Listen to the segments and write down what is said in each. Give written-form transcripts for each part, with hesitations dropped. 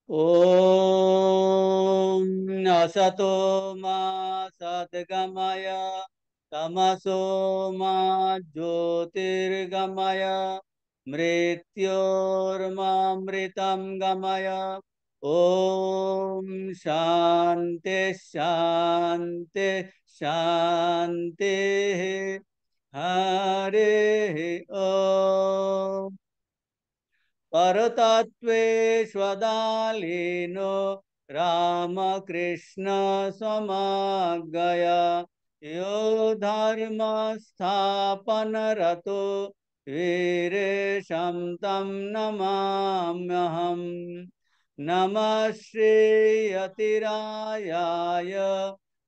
ॐ असतो मा सद्गमय तमसो मा ज्योतिर्गमय मृत्योर्मामृतं गमय। ॐ शान्ति शान्ति शान्तिः। हरिः ॐ। परतत्त्वे स्वदालीनो रामकृष्ण समागया यो धर्म स्थापन रतो वीरेशं तं नमाम्यहम्। नमः श्रीयतिरायाय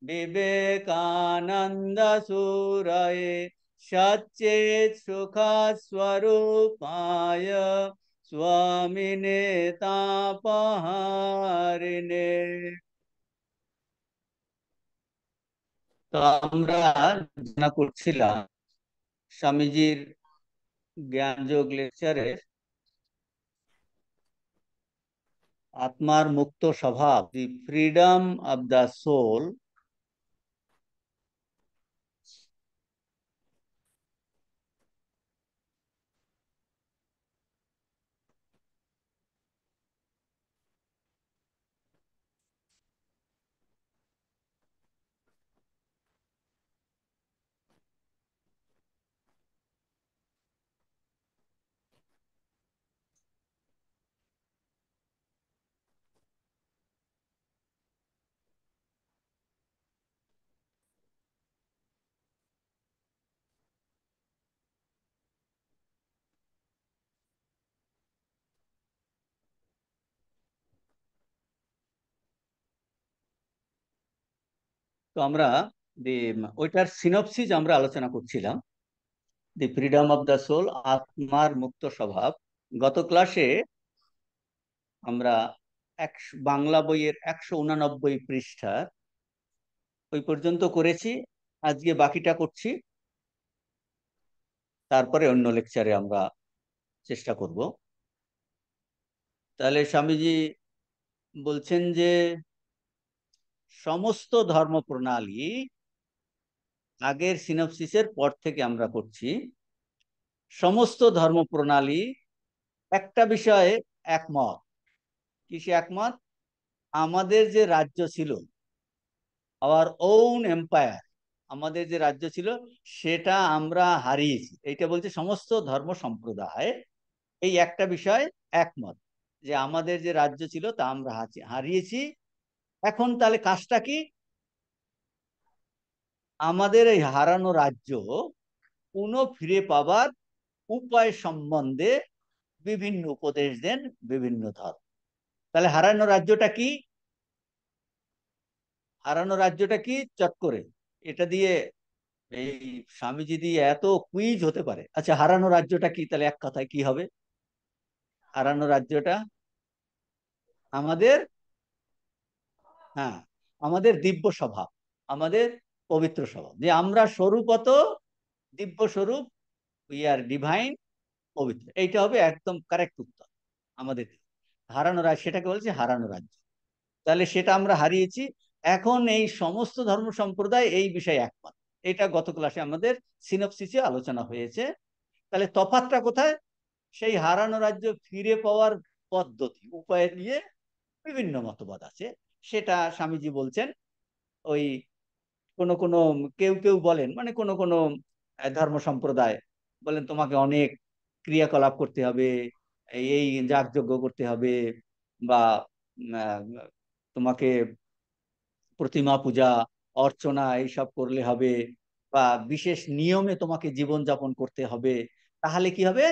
विवेकानंद सूरये सच्चेत् सुख स्वरूपाय स्वामिने तापहारिणे। তো আমরা আলোচনা করছিলাম স্বামীজির জ্ঞানযোগ লেকচারের আত্মার মুক্ত স্বভাব, the freedom of the soul. তো আমরা দি ওইটার সিনপসিস আমরা আলোচনা করছিলাম, the freedom of the soul, আত্মার মুক্ত স্বভাব। গত ক্লাসে আমরা বাংলা বইয়ের 189 ওই পর্যন্ত করেছি। আজকে বাকিটা করছি, তারপরে অন্য লেকচারে আমরা চেষ্টা করব। তাহলে স্বামীজি বলছেন যে সমস্ত ধর্ম প্রণালী, আগের সিনপসিসের পর থেকে আমরা করছি, সমস্ত ধর্ম প্রণালী একটা বিষয়ে একমত। কিসে একমত? আমাদের যে রাজ্য ছিল, আওয়ার ওন এম্পায়ার, আমাদের যে রাজ্য ছিল সেটা আমরা হারিয়েছি। এইটা বলছে সমস্ত ধর্ম সম্প্রদায় এই একটা বিষয় একমত, যে আমাদের যে রাজ্য ছিল তা আমরা হারিয়েছি। এখন তাহলে কাজটা কি? আমাদের এই হারানো রাজ্য পুনঃ ফিরে পাবার উপায় সম্বন্ধে বিভিন্ন উপদেশ দেন বিভিন্ন ধর্ম। তাহলে হারানো রাজ্যটা কি? হারানো রাজ্যটা কি চট করে এটা দিয়ে এই স্বামীজি দিয়ে এত কুইজ হতে পারে। আচ্ছা, হারানো রাজ্যটা কি? তাহলে এক কথায় কি হবে? হারানো রাজ্যটা আমাদের, হ্যাঁ, আমাদের দিব্য স্বভাব, আমাদের পবিত্র স্বভাব, যে আমরা স্বরূপত দিব্য স্বরূপ, উই আর ডিভাইন, পবিত্র। এইটা হবে একদম কারেক্ট উত্তর আমাদের। হারানো রাজ্য, সেটাকে বলছে হারানো রাজ্য। তাহলে সেটা আমরা হারিয়েছি। এখন এই সমস্ত ধর্ম সম্প্রদায় এই বিষয়ে একমত। এটা গত ক্লাসে আমাদের সিনপসিসে আলোচনা হয়েছে। তাহলে তফাৎটা কোথায়? সেই হারানো রাজ্য ফিরে পাওয়ার পদ্ধতি, উপায় নিয়ে বিভিন্ন মতবাদ আছে। সেটা স্বামীজি বলছেন ওই কোন কোন, কেউ কেউ বলেন, মানে কোন কোন ধর্ম সম্প্রদায় বলেন তোমাকে অনেক ক্রিয়াকলাপ করতে হবে, এই যাগযজ্ঞ করতে হবে, বা তোমাকে প্রতিমা পূজা, অর্চনা এইসব করলে হবে, বা বিশেষ নিয়মে তোমাকে জীবন যাপন করতে হবে। তাহলে কি হবে?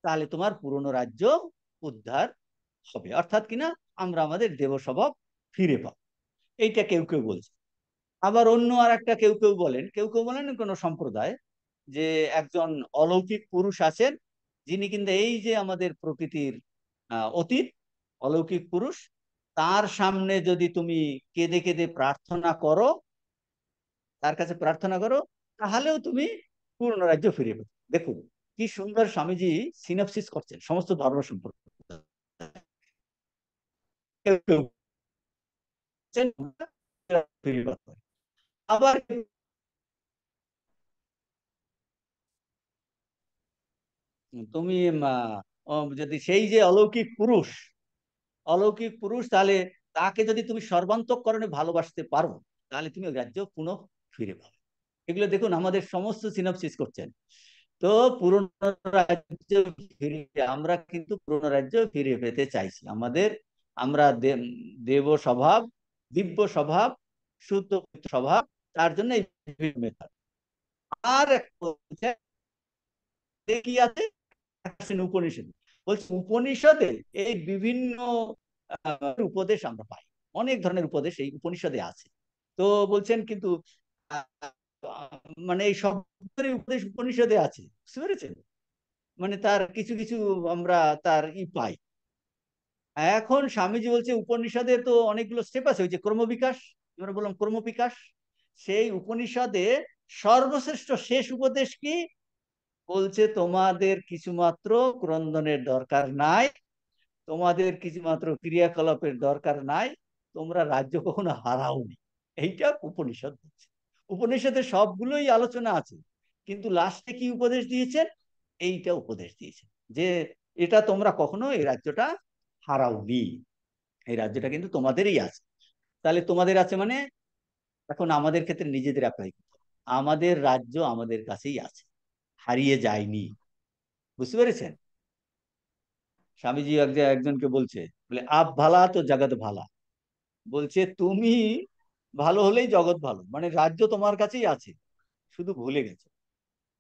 তাহলে তোমার পুরনো রাজ্য উদ্ধার হবে, অর্থাৎ কিনা আমরা আমাদের দেব স্বভাব ফিরে পাবো। এইটা কেউ কেউ বলছে। আবার অন্য আর একটা কেউ কেউ বলেন, কেউ কেউ বলেন কোন সম্প্রদায়, যে একজন অলৌকিক পুরুষ আছেন, যিনি কিন্তু এই যে আমাদের প্রকৃতির অতীত, অলৌকিক পুরুষ, তার সামনে যদি তুমি কেঁদে কেঁদে প্রার্থনা করো, তার কাছে প্রার্থনা করো, তাহলেও তুমি পূর্ণ রাজ্য ফিরে পাবে। দেখুন কি সুন্দর স্বামীজি সিনপসিস করছেন সমস্ত ধর্ম সম্পর্কে। কেউ কেউ আবার তুমি যদি সেই যে অলৌকিক পুরুষ, তাহলে তাকে যদি তুমি সর্বান্তঃকরণে ভালোবাসতে পারো, তাহলে তুমি ওই রাজ্য পুনঃ ফিরে পাবে। এগুলো দেখুন আমাদের সমস্ত সিনপসিস করছেন। তো পুরনো রাজ্য ফিরে, আমরা কিন্তু পুরনো রাজ্য ফিরে পেতে চাইছি। আমরা দেব স্বভাব, দিব্য স্বভাব, শুদ্ধ স্বভাব, তার জন্য এই মেথড। আর কি আছে উপনিষদ, বলছে উপনিষদে এই বিভিন্ন উপদেশ আমরা পাই। অনেক ধরনের উপদেশ এই উপনিষদে আছে। তো বলছেন কিন্তু মানে এই সব উপদেশ উপনিষদে আছে, বুঝতে পেরেছেন? মানে তার কিছু কিছু আমরা তার পাই। এখন স্বামীজি বলছে উপনিষদে তো অনেকগুলো স্টেপ আছে, ওই যে ক্রমবিকাশ, আমরা বললাম ক্রমবিকাশ। সেই উপনিষদে সর্বশ্রেষ্ঠ শেষ উপদেশ কি? বলছে তোমাদের কিছুমাত্র ক্রন্দনের দরকার নাই, তোমাদের কিছুমাত্র ক্রিয়াকলাপের দরকার নাই, তোমরা রাজ্য কখনো হারাওনি। এইটা উপনিষদ বলছে। উপনিষদের সবগুলোই আলোচনা আছে, কিন্তু লাস্টে কি উপদেশ দিয়েছেন? এইটা উপদেশ দিয়েছেন যে এটা তোমরা কখনো এই রাজ্যটা হারাওনি, এই রাজ্যটা কিন্তু তোমাদেরই আছে। তাহলে তোমাদের আছে মানে এখন আমাদের ক্ষেত্রে নিজেদের অ্যাপ্লাই করতে হবে। আমাদের রাজ্য আমাদের কাছেই আছে, হারিয়ে যায়নি। বুঝতে পেরেছেন? স্বামীজি একজনকে বলছে, বলে আপ ভালা তো জগৎ ভালা। বলছে তুমি ভালো হলেই জগৎ ভালো, মানে রাজ্য তোমার কাছেই আছে, শুধু ভুলে গেছো।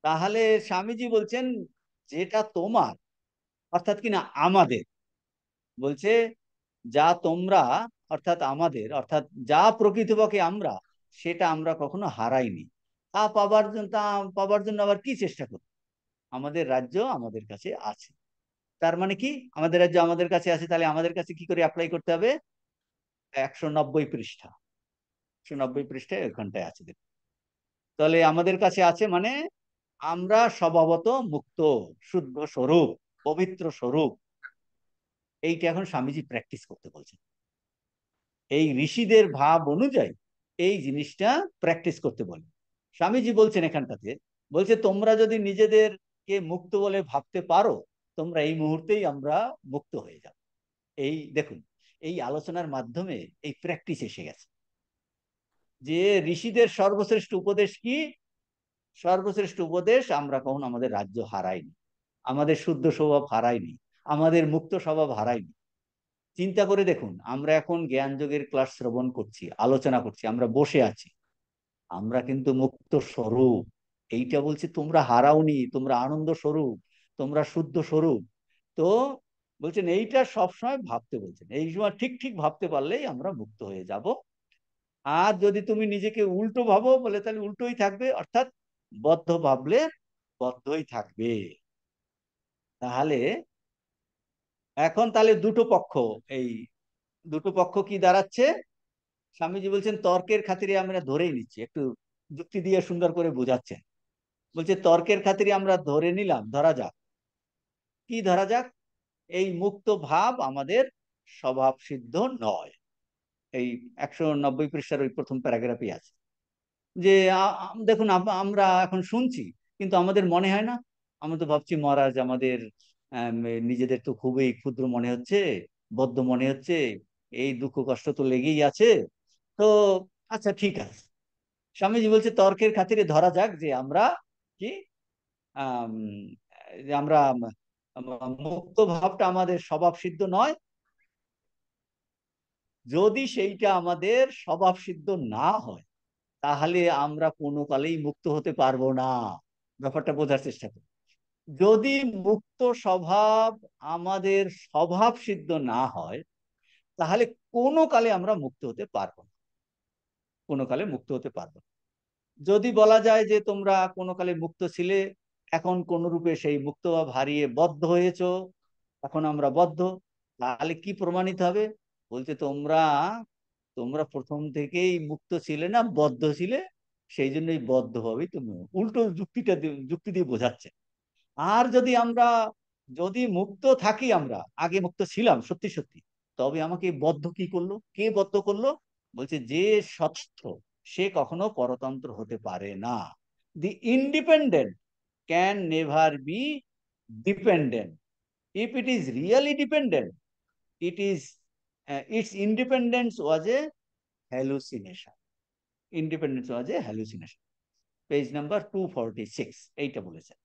তাহলে স্বামীজি বলছেন যেটা তোমার, অর্থাৎ কিনা আমাদের, বলছে যা তোমরা, অর্থাৎ আমাদের, অর্থাৎ যা প্রকৃতপক্ষে আমরা, সেটা আমরা কখনো হারাইনি। তা পাবার জন্য আবার কি চেষ্টা করি? আমাদের রাজ্য আমাদের কাছে আছে। তার মানে কি আমাদের রাজ্য আমাদের কাছে আছে, তাহলে আমাদের কাছে কি করে অ্যাপ্লাই করতে হবে? 190 পৃষ্ঠা, 190 পৃষ্ঠায় ওইখানটায় আছে দেখুন। তাহলে আমাদের কাছে আছে মানে আমরা স্বভাবত মুক্ত, শুদ্ধ স্বরূপ, পবিত্র স্বরূপ। এইটা এখন স্বামীজি প্র্যাকটিস করতে বলছেন, এই ঋষিদের ভাব অনুযায়ী এই জিনিসটা প্র্যাকটিস করতে বলে। স্বামীজি বলছেন এখানটাতে, বলছে তোমরা যদি নিজেদেরকে মুক্ত বলে ভাবতে পারো, তোমরা এই মুহূর্তেই আমরা মুক্ত হয়ে যাবো। এই দেখুন, এই আলোচনার মাধ্যমে এই প্র্যাকটিস এসে গেছে যে ঋষিদের সর্বশ্রেষ্ঠ উপদেশ কি? সর্বশ্রেষ্ঠ উপদেশ, আমরা কখনো আমাদের রাজ্য হারাইনি, আমাদের শুদ্ধ স্বভাব হারাইনি, আমাদের মুক্ত স্বভাব হারাইনি। চিন্তা করে দেখুন, আমরা এখন জ্ঞান যোগের ক্লাস শ্রবণ করছি, আলোচনা করছি, আমরা বসে আছি, আমরা কিন্তু মুক্ত স্বরূপ। এইটা বলছে তোমরা হারাওনি, তোমরা আনন্দ স্বরূপ, তোমরা শুদ্ধ স্বরূপ। তো বলছেন এইটা সবসময় ভাবতে বলছেন, এই সময় ঠিক ঠিক ভাবতে পারলেই আমরা মুক্ত হয়ে যাব। আর যদি তুমি নিজেকে উল্টো ভাবো, বলে তাহলে উল্টোই থাকবে, অর্থাৎ বদ্ধ ভাবলে বদ্ধই থাকবে। তাহলে এখন তাহলে দুটো পক্ষ, এই দুটো পক্ষ কি দাঁড়াচ্ছে? স্বামীজি বলছেন তর্কের খাতিরে আমরা ধরেই নিচ্ছি, একটু যুক্তি দিয়ে সুন্দর করে বোঝাচ্ছেন। বলছে তর্কের খাতিরে আমরা ধরে নিলাম, ধরা যাক, কি ধরা যাক? এই মুক্ত ভাব আমাদের স্বভাব সিদ্ধ নয়। এই 190 পৃষ্ঠার ওই প্রথম প্যারাগ্রাফই আছে যে দেখুন আমরা এখন শুনছি, কিন্তু আমাদের মনে হয় না। আমরা তো ভাবছি মহারাজ আমাদের আম, নিজেদের তো খুবই ক্ষুদ্র মনে হচ্ছে, বদ্ধ মনে হচ্ছে, এই দুঃখ কষ্ট তো লেগেই আছে। তো আচ্ছা ঠিক আছে, স্বামীজি বলছে তর্কের খাতিরে ধরা যাক যে আমরা কি, আম, যে আমরা মুক্ত ভাবটা আমাদের স্বভাব সিদ্ধ নয়। যদি সেইটা আমাদের স্বভাব সিদ্ধ না হয়, তাহলে আমরা কোনো কালেই মুক্ত হতে পারবো না। ব্যাপারটা বোঝার চেষ্টা করি। যদি মুক্ত স্বভাব আমাদের স্বভাব সিদ্ধ না হয়, তাহলে কোনো কালে আমরা মুক্ত হতে পারবো না, কোনো কালে মুক্ত হতে পারবো না। যদি বলা যায় যে তোমরা কোনো কালে মুক্ত ছিলে, এখন কোন রূপে সেই মুক্ত ভাব হারিয়ে বদ্ধ হয়েছো, এখন আমরা বদ্ধ, তাহলে কি প্রমাণিত হবে? বলছে তোমরা তোমরা প্রথম থেকেই মুক্ত ছিলে না, বদ্ধ ছিলে, সেই জন্যই বদ্ধ হবেই। তুমি উল্টো যুক্তি দিয়ে বোঝাচ্ছে। আর যদি আমরা, যদি মুক্ত থাকি, আমরা আগে মুক্ত ছিলাম সত্যি সত্যি, তবে আমাকে বদ্ধ কি করলো, কে বদ্ধ করলো? বলছে যে স্বতন্ত্র সে কখনো পরতন্ত্র হতে পারে না। The independent can never be dependent. If it is really dependent, it is its independence was a hallucination. Independence was a hallucination. Page number 246 এইটা বলেছেন।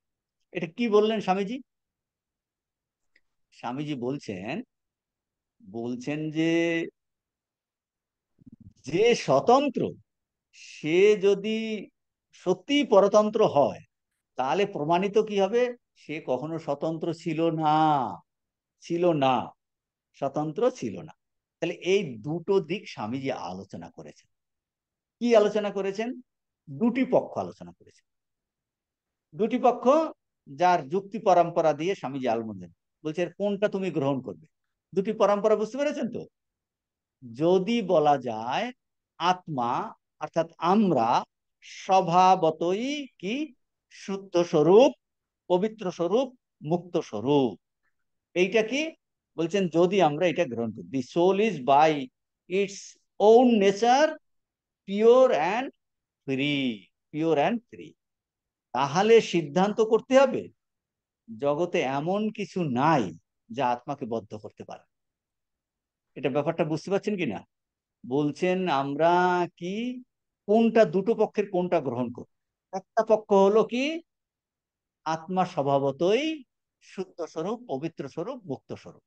এটা কি বললেন স্বামীজি? স্বামীজি বলছেন, বলছেন যে যে স্বতন্ত্র সে যদি সত্যি পরতন্ত্র হয়, তাহলে প্রমাণিত কি হবে? সে কখনো স্বতন্ত্র ছিল না, ছিল না, স্বতন্ত্র ছিল না। তাহলে এই দুটো দিক স্বামীজি আলোচনা করেছেন। কি আলোচনা করেছেন? দুটি পক্ষ আলোচনা করেছেন। দুটি পক্ষ যার যুক্তি পরম্পরা দিয়ে স্বামীজি আলমোলেন বলছে কোনটা তুমি গ্রহণ করবে। দুটি পরম্পরা বুঝতে পেরেছেন তো? যদি বলা যায় আত্মা অর্থাৎ আমরা স্বভাবতই কি শুদ্ধ স্বরূপ, পবিত্র স্বরূপ, মুক্ত স্বরূপ, এইটা কি বলছেন? যদি আমরা এটা গ্রহণ করি, the soul is by its own nature pure and free, pure and free, তাহলে সিদ্ধান্ত করতে হবে জগতে এমন কিছু নাই যা আত্মাকে বদ্ধ করতে পারে। এটা ব্যাপারটা বুঝতে পারছেন কিনা? বলছেন আমরা কি কোনটা, দুটো পক্ষের কোনটা গ্রহণ করব? একটা পক্ষ হলো কি আত্মা স্বভাবতই শুদ্ধ স্বরূপ, পবিত্র স্বরূপ, মুক্ত স্বরূপ।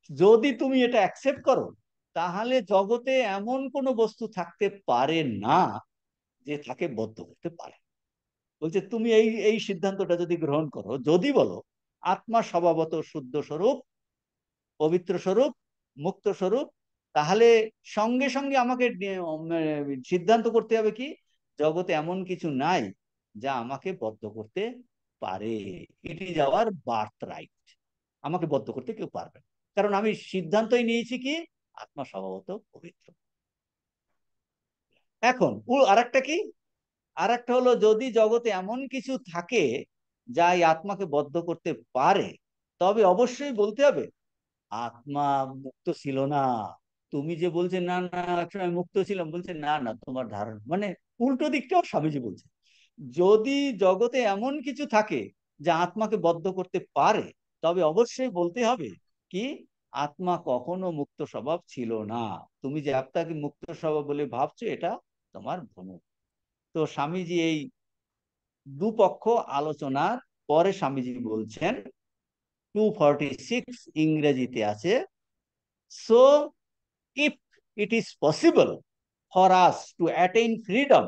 যদি তুমি এটা অ্যাকসেপ্ট করো, তাহলে জগতে এমন কোনো বস্তু থাকতে পারে না যে তাকে বদ্ধ করতে পারে। বলছে তুমি এই এই সিদ্ধান্তটা যদি গ্রহণ করো, যদি বলো আত্মা স্বভাবত শুদ্ধ স্বরূপ, পবিত্র স্বরূপ, মুক্ত স্বরূপ, তাহলে সঙ্গে সঙ্গে আমাকে সিদ্ধান্ত করতে হবে কি জগতে এমন কিছু নাই যা আমাকে বদ্ধ করতে পারে। It is our birth right. আমাকে বদ্ধ করতে কেউ পারবে না, কারণ আমি সিদ্ধান্তই নিয়েছি কি আত্মা স্বভাবত পবিত্র। এখন আরেকটা কি, আরেকটা হলো যদি জগতে এমন কিছু থাকে যা এই আত্মাকে বদ্ধ করতে পারে, তবে অবশ্যই বলতে হবে আত্মা মুক্ত ছিল না। তুমি যে বলছে না না একসময় মুক্ত ছিলাম, বলছে না না তোমার ধারণা, মানে উল্টো দিকটাও স্বামীজি বলছে। যদি জগতে এমন কিছু থাকে যা আত্মাকে বদ্ধ করতে পারে, তবে অবশ্যই বলতে হবে কি আত্মা কখনো মুক্ত স্বভাব ছিল না। তুমি যে আত্মাকে মুক্ত স্বভাব বলে ভাবছো, এটা তোমার ভ্রম। তো স্বামীজি এই দুপক্ষ আলোচনার পরে স্বামীজি বলছেন 246 ইংরেজিতে আছে, so if it is possible for us to attain freedom,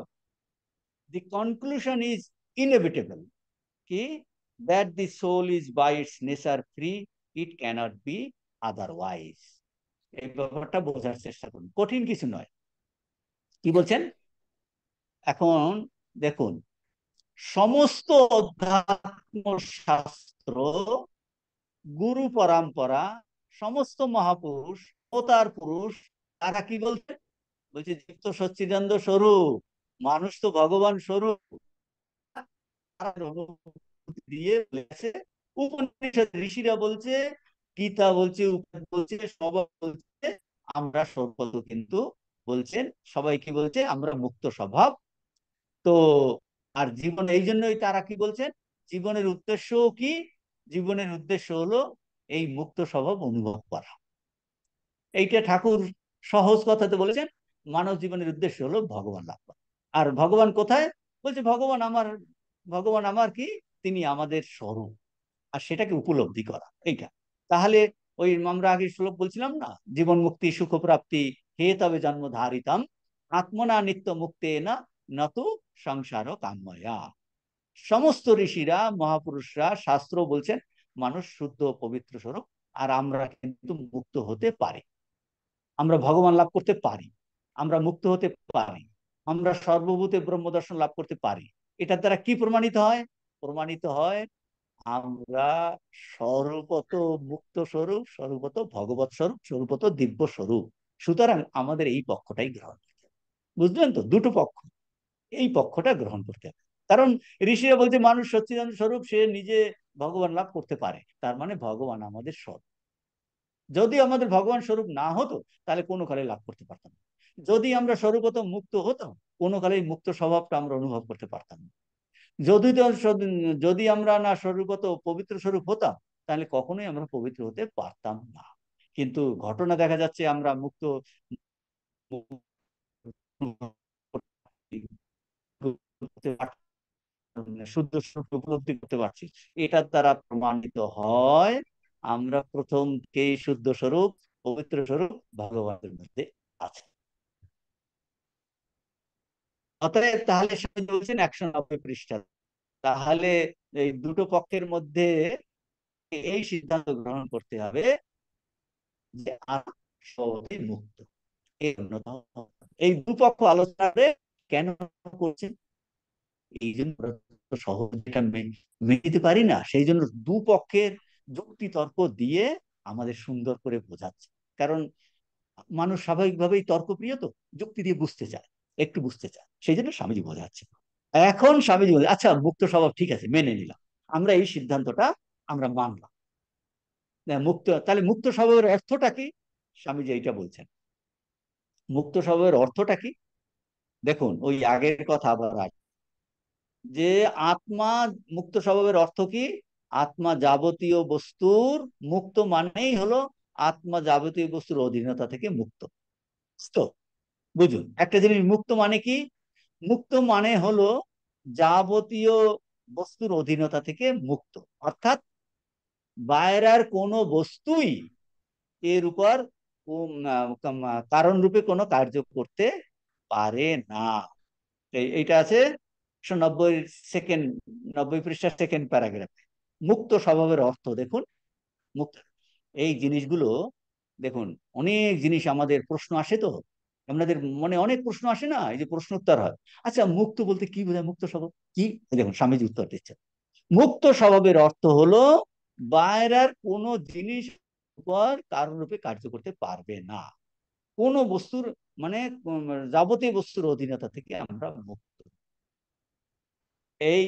the conclusion is inevitable ki that the soul is by its nature free, it cannot be otherwise. এই ব্যাপারটা বোঝার চেষ্টা করুন, কঠিন কিছু নয়। কি বলছেন? এখন দেখুন, সমস্ত অধ্যাত্ম শাস্ত্র, গুরু পরম্পরা, সমস্ত মহাপুরুষ, অবতার পুরুষ, তারা কি বলছে? বলছে জীব তো সচ্চিদানন্দ স্বরূপ, মানুষ তো ভগবান স্বরূপ। দিয়ে বলেছে উপনিষদ ঋষিরা বলছে, গীতা বলছে, উপনিষদ বলছে, সবাই বলছে আমরা সর্বত, কিন্তু বলছেন সবাই কি বলছে আমরা মুক্ত স্বভাব। তো আর জীবন, এই জন্যই তারা কি বলছেন জীবনের উদ্দেশ্য কি? জীবনের উদ্দেশ্য হলো এই মুক্ত স্বভাব অনুভব করা। এইটা ঠাকুর সহজ কথাতে বলেছেন, মানব জীবনের উদ্দেশ্য হলো ভগবান লাভ করা। আর ভগবান কোথায়? বলছে ভগবান আমার, ভগবান আমার কি তিনি আমাদের স্বরূপ, আর সেটাকে উপলব্ধি করা এইটা। তাহলে ওই আমরা আগে শ্লোক বলছিলাম না, জীবন মুক্তি সুখ প্রাপ্তি হে তবে জন্ম ধারিতাম আত্মনা নিত্য মুক্তে না নতু সংসার কাম্যয়া। সমস্ত ঋষিরা মহাপুরুষরা শাস্ত্র বলছেন মানুষ শুদ্ধ পবিত্র স্বরূপ, আর আমরা কিন্তু মুক্ত হতে পারি, আমরা ভগবান লাভ করতে পারি, আমরা মুক্ত হতে পারি, আমরা সর্বভূতে ব্রহ্ম দর্শন লাভ করতে পারি। এটার দ্বারা কি প্রমাণিত হয়? প্রমাণিত হয় আমরা স্বরূপত মুক্ত স্বরূপ, স্বরূপত ভগবত স্বরূপ, স্বরূপত দিব্য স্বরূপ। সুতরাং আমাদের এই পক্ষটাই গ্রহণ করতে হবে। বুঝলেন তো? দুটো পক্ষ, এই পক্ষটা গ্রহণ করতে হবে। কারণ ঋষিরা বলছে মানুষ সচ্চিদানন্দ স্বরূপ, সে নিজে ভগবান লাভ করতে পারে, তার মানে ভগবান আমাদের স্বরূপ। যদি আমাদের ভগবান স্বরূপ না হতো তাহলে কোনো কালে লাভ করতে পারতাম না। যদি আমরা স্বরূপত মুক্ত হতাম, কোনো কালেই মুক্ত স্বভাবটা আমরা অনুভব করতে পারতাম না। যদি যদি আমরা না স্বরূপত পবিত্র স্বরূপ হতাম, তাহলে কখনোই আমরা পবিত্র হতে পারতাম না। কিন্তু ঘটনা দেখা যাচ্ছে আমরা মুক্ত শুদ্ধ স্বরূপ উপলব্ধি করতে পারছি। এটার দ্বারা প্রমাণিত হয় আমরা প্রথমকেই শুদ্ধ স্বরূপ, পবিত্র স্বরূপ ভগবানের মধ্যে আছে। অতএব তাহলে স্বামী বলছেন 190 পৃষ্ঠা, তাহলে এই দুটো পক্ষের মধ্যে এই সিদ্ধান্ত গ্রহণ করতে হবে যে আত্মা স্বভাবতই মুক্ত। এই অন্যতম। এই দুপক্ষ আলোচনা করে কেন করছেন, এই জন্য সহজে এটা মেনে নিতে পারি না, সেই জন্য দুপক্ষের যুক্তি তর্ক দিয়ে আমাদের সুন্দর করে বোঝাচ্ছে। কারণ মানুষ স্বাভাবিকভাবেই তর্কপ্রিয়, তো যুক্তি দিয়ে বুঝতে চায়, একটু বুঝতে চায়, সেই জন্য স্বামীজি বোঝাচ্ছে। এখন স্বামীজি বলে, আচ্ছা মুক্ত স্বভাব ঠিক আছে, মেনে নিলাম, আমরা এই সিদ্ধান্তটা আমরা মানলাম। মুক্ত, তাহলে মুক্ত স্বভাবের অর্থটা কি? স্বামীজি এইটা বলছেন। মুক্ত স্বভাবের অর্থটা কি? দেখুন, ওই আগের কথা আবার যে আত্মা, মুক্ত স্বভাবের অর্থ কি? আত্মা যাবতীয় বস্তুর মুক্ত মানেই হলো আত্মা যাবতীয় বস্তুর অধীনতা থেকে মুক্ত। তো বুঝুন একটা জিনিস, মুক্ত মানে কি? মুক্ত মানে হলো যাবতীয় বস্তুর অধীনতা থেকে মুক্ত, অর্থাৎ বাইরের কোনো বস্তুই এর উপর কারণ রূপে কোনো কার্য করতে পারে না। এইটা আছে 190 সেকেন্ড, 90 পৃষ্ঠার সেকেন্ড প্যারাগ্রাফে। মুক্ত স্বভাবের অর্থ দেখুন। মুক্ত এই জিনিসগুলো দেখুন, অনেক জিনিস আমাদের প্রশ্ন আসে তো, আপনাদের মনে অনেক প্রশ্ন আসে না, এই যে প্রশ্ন উত্তর হয়। আচ্ছা মুক্ত বলতে কি বোঝায়, মুক্ত স্বভাব কি? দেখুন স্বামীজি উত্তর দিচ্ছে। মুক্ত স্বভাবের অর্থ হলো বাইরের কোনো জিনিস উপর কারণ রূপে কার্য করতে পারবে না, কোনো বস্তুর মানে যাবতীয় বস্তুর অধীনতা থেকে আমরা মুক্ত। এই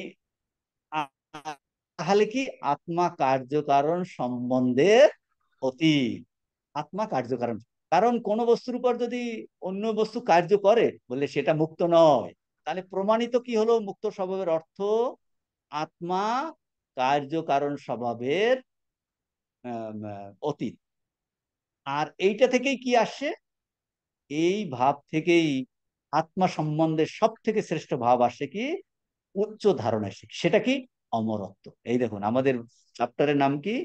তাহলে কি আত্মা কার্যকারণ সম্বন্ধের অতীত। আত্মা কার্যকারণ, কারণ কোন বস্তুর উপর যদি অন্য বস্তু কার্য করে বলে সেটা মুক্ত নয়, তাহলে প্রমাণিত কি হলো মুক্ত স্বভাবের অর্থ? আত্মা কার্যকারণ স্বভাবের অতীত। আর এইটা থেকেই কি আসে? এই ভাব থেকেই আত্মা সম্বন্ধে সব থেকে শ্রেষ্ঠ ভাব আসে কি? উচ্চ ধারণা আসে, সেটা কি? অমরত্ব। এই দেখুন আমাদের চ্যাপ্টারের নাম কি?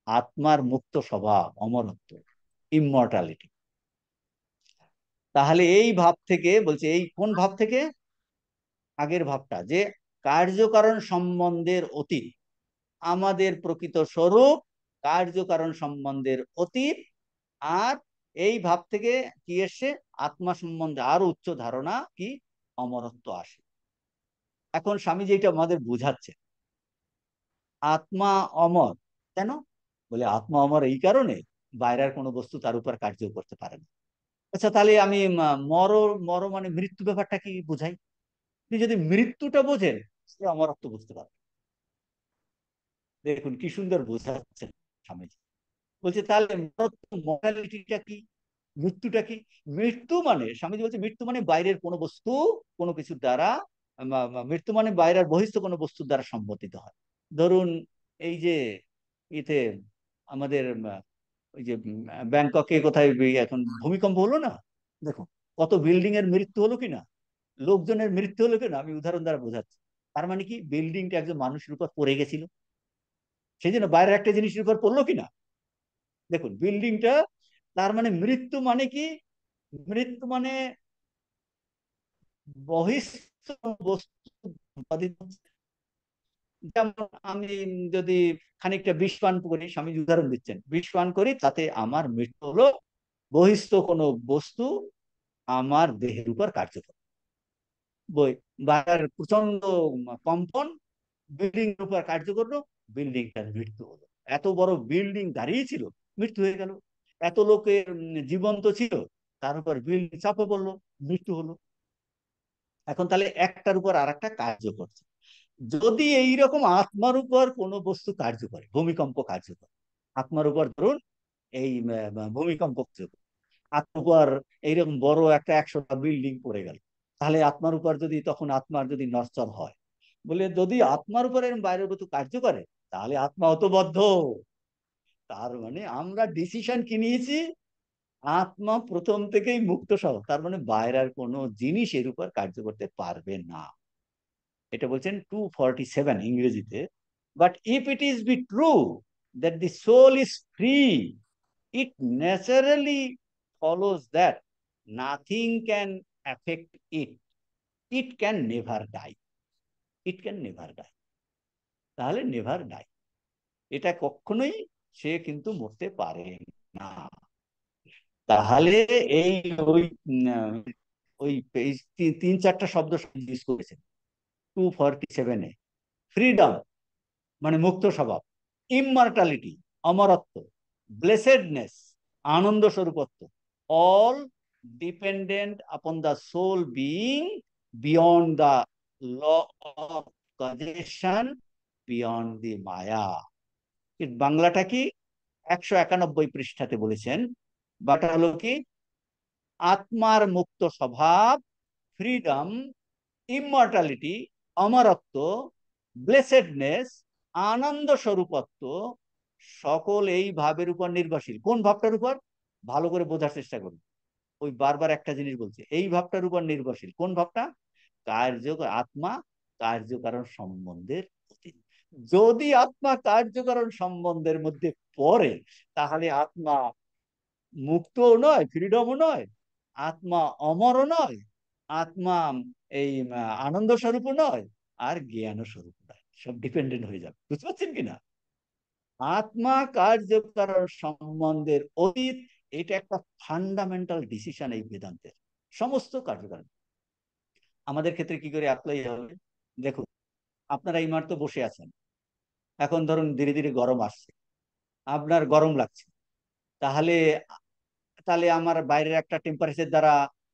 আত্মার মুক্ত স্বভাব, অমরত্ব, ইমমর্টালিটি। তাহলে এই ভাব থেকে বলছে, এই কোন ভাব থেকে? আগের ভাবটা যে কার্যকারণ সম্বন্ধের অতীত, আমাদের প্রকৃত স্বরূপ কার্যকারণ সম্বন্ধের অতীত। আর এই ভাব থেকে কি এসে আত্মা সম্বন্ধে আরো উচ্চ ধারণা কি? অমরত্ব আসে। এখন স্বামীজি এটা আমাদের বুঝাচ্ছে, আত্মা অমর কেন? বলে আত্মা অমর এই কারণে, বাইরের কোনো বস্তু তার উপর কার্য করতে পারে না। আচ্ছা তাহলে আমি মর, মর মানে মৃত্যু ব্যাপারটা কি বুঝাই। আপনি যদি মৃত্যুটা বোঝেন, সে অমরত্ব বুঝতে পারবে। দেখুন কি সুন্দর বোঝাচ্ছেন স্বামীজি। বলছে তাহলে মর্টালিটিটা কি, মৃত্যুটা কি? মৃত্যু মানে, স্বামীজি বলছে মৃত্যু মানে বাইরের কোনো বস্তু কোনো কিছুর দ্বারা মৃত্যু মানে বাইরের বহিস্থ কোনো বস্তুর দ্বারা সম্বন্ধিত হয়। ধরুন এই যে ইতে আমাদের ওই যে ব্যাংককে কোথায় এখন ভূমিকম্প হলো না, দেখুন কত বিল্ডিং এর মৃত্যু হলো কিনা, লোকজনের মৃত্যু হলো কিনা, আমি উদাহরণ দ্বারা বোঝাচ্ছি। তার মানে কি বিল্ডিংটা একজন মানুষের উপর পড়ে গেছিল, সেই জন্য বাইরের একটা জিনিসের উপর পড়লো কিনা। দেখুন বিল্ডিংটা, তার মানে মৃত্যু মানে কি? মৃত্যু মানে বহিঃস্থ বস্তু উৎপাদিত হচ্ছে। যেমন আমি যদি খানিকটা বিষ পান করি, স্বামী উদাহরণ দিচ্ছেন, বিষ পান করি তাতে আমার মৃত্যু হলো, বহিঃস্থ কোনো বস্তু আমার দেহের উপর কার্য করে। বই বাইরের প্রচন্ড কম্পন বিল্ডিং এর উপর কার্য করলো, বিল্ডিংটার মৃত্যু হলো। এত বড় বিল্ডিং দাঁড়িয়ে ছিল, মৃত্যু হয়ে গেল। এত লোকের জীবন্ত ছিল, তার উপর বিল্ডিং চাপে পড়লো, মৃত্যু হলো। এখন তাহলে একটার উপর আর একটা কার্য করছে। যদি এইরকম আত্মার উপর কোনো বস্তু কার্য করে, ভূমিকম্প কার্য করে, আত্মার উপর ধরুন এই ভূমিকম্প করছে, আত্মার উপর এইরকম বড় একটা 100টা বিল্ডিং পড়ে গেল, তাহলে আত্মার উপর যদি তখন আত্মার যদি নড়চড় হয়, বলে যদি আত্মার উপর এরকম বাইরের বস্তু কার্য করে তাহলে আত্মাও তো বদ্ধ। তার মানে আমরা ডিসিশন কি নিয়েছি, আত্মা প্রথম থেকেই মুক্ত স্বভাব, তার মানে বাইরের কোনো জিনিস এর উপর কার্য করতে পারবে না। এটা বলছেন 247 ইংরেজিতে। But if it is be true that the soul is free, it naturally follows that nothing can affect it. It can never die. It can never die. তাহলে নেভার ডাই, এটা কখনোই সে কিন্তু মরতে পারে না। তাহলে এই ওই ওই তিন চারটা শব্দ ইউজ করেছেন 247-এ। ফ্রিডম মানে মুক্ত স্বভাব, ইমমর্টালিটি অমরত্ব, ব্লেসেডনেস আনন্দ স্বরূপত্ব, all dependent upon the soul being beyond the law of causation, beyond the maya. বাংলাটা কি 191 পৃষ্ঠাতে বলেছেন, বাটা হলো কি, আত্মার মুক্ত স্বভাব, ফ্রিডম, ইমমর্টালিটি অমরত্ব, ব্লেসেডনেস আনন্দ স্বরূপত্ব, সকল এই ভাবের উপর নির্ভরশীল। কোন ভাবটার উপর? ভালো করে বোঝার চেষ্টা করুন। ওই বারবার একটা জিনিস বলছে, এই ভাবটার উপর নির্ভরশীল। কোন ভাবটা? কার্য, আত্মা কার্যকারণ সম্বন্ধের অধীন। যদি আত্মা কার্যকারণ সম্বন্ধের মধ্যে পড়ে তাহলে আত্মা মুক্তও নয়, ফ্রিডমও নয়, আত্মা অমরও নয়, আত্মা এই আনন্দ স্বরূপও নয়, আর জ্ঞান স্বরূপ নয়। সব ডিপেন্ডেন্ট হয়ে যাবে। বুঝতে পারছেন কিনা? আত্মা কার্যকারণ সম্বন্ধের অতীত, এটা একটা ফান্ডামেন্টাল ডিসিশন এই বেদান্তের। সমস্ত কার্যকারণ আমাদের ক্ষেত্রে কি করে অ্যাপ্লাই হবে দেখুন। আপনারা এই মাত্র বসে আছেন, এখন ধরুন ধীরে ধীরে গরম আসছে, আপনার গরম লাগছে, তাহলে তাহলে আমার বাইরের একটা টেম্পারেচার দ্বারা,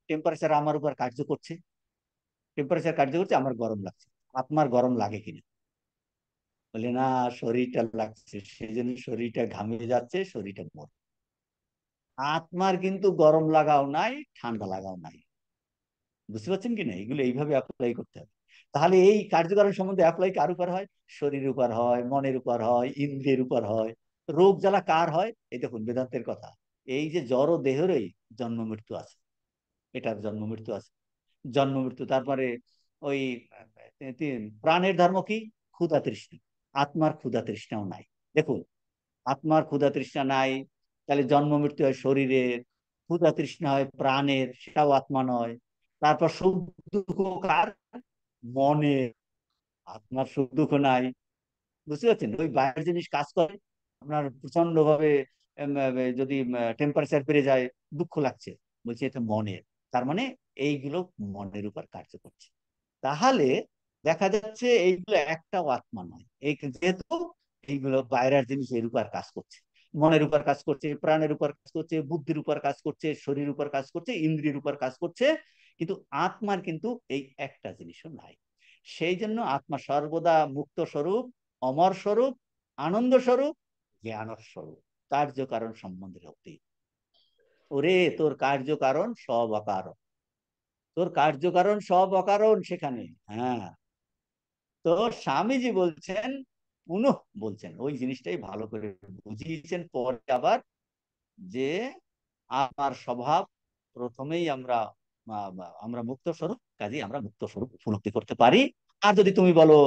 টেম্পারেচার আমার উপর কার্য করছে, টেম্পারেচার কার্য করছে, আমার গরম লাগছে। আপনার গরম লাগে কিনা? বলে না, শরীরটা লাগছে, সেই জন্য শরীরটা ঘামে যাচ্ছে, শরীরটা মর। আত্মার কিন্তু গরম লাগাও নাই, ঠান্ডা লাগাও নাই। বুঝতে পারছেন কিনা? এগুলো এইভাবে অ্যাপ্লাই করতে হবে। তাহলে এই কার্যকারণ সম্বন্ধে অ্যাপ্লাই কার উপর হয়? শরীরের উপর হয়, মনের উপর হয়, ইন্দ্রিয়ের উপর হয়। রোগ জ্বালা কার হয়? এই দেখুন বেদান্তের কথা, এই যে জড় দেহেরই জন্ম মৃত্যু আছে, এটার জন্ম মৃত্যু আছে, জন্ম মৃত্যু। তারপরে ওই প্রাণের ধর্ম কি? ক্ষুধা তৃষ্ণা। আত্মার ক্ষুধা তৃষ্ণাও নাই। দেখুন, আত্মার ক্ষুধা তৃষ্ণা নাই, তাহলে জন্ম মৃত্যু হয় শরীরের। ক্ষুধা তৃষ্ণা হয় প্রাণের, সেটাও আত্মা নয়। তারপর সুখ দুঃখ কার? মনের। আত্মার সুখ দুঃখ নাই। বুঝতে পারছেন? ওই বাইরের জিনিস কাজ করে, আপনার প্রচন্ড ভাবে যদি টেম্পারেচার বেড়ে যায়, দুঃখ লাগছে, বলছে এটা মনের। তার মানে এইগুলো মনের উপর কার্য করছে। তাহলে দেখা যাচ্ছে এইগুলো একটাও আত্মা নয়, এই যেহেতু এইগুলো বাইরের জিনিস এর উপর কাজ করছে, মনের উপর কাজ করছে, প্রাণের উপর কাজ করছে, বুদ্ধির উপর কাজ করছে, শরীরের উপর কাজ করছে, ইন্দ্রিয়ের উপর কাজ করছে, কিন্তু আত্মার কিন্তু এই একটা জিনিসও নাই। সেই জন্য আত্মা সর্বদা মুক্ত স্বরূপ, অমর স্বরূপ, আনন্দ স্বরূপ, জ্ঞান স্বরূপ, কার্যকারণ সম্বন্ধের অতীত। ওরে তোর কার্যকারণ সব অকারণ, তোর কার্যকারণ সব অকারণ সেখানে। হ্যাঁ, তো স্বামীজি বলছেন, পুনঃ বলছেন ওই জিনিসটাই ভালো করে বুঝিয়েছেন পরে আবার, যে আমার স্বভাব প্রথমেই আমরা আমরা মুক্ত স্বরূপ, কাজে আমরা মুক্ত স্বরূপ উপলব্ধি করতে পারি। আর যদি তুমি বলো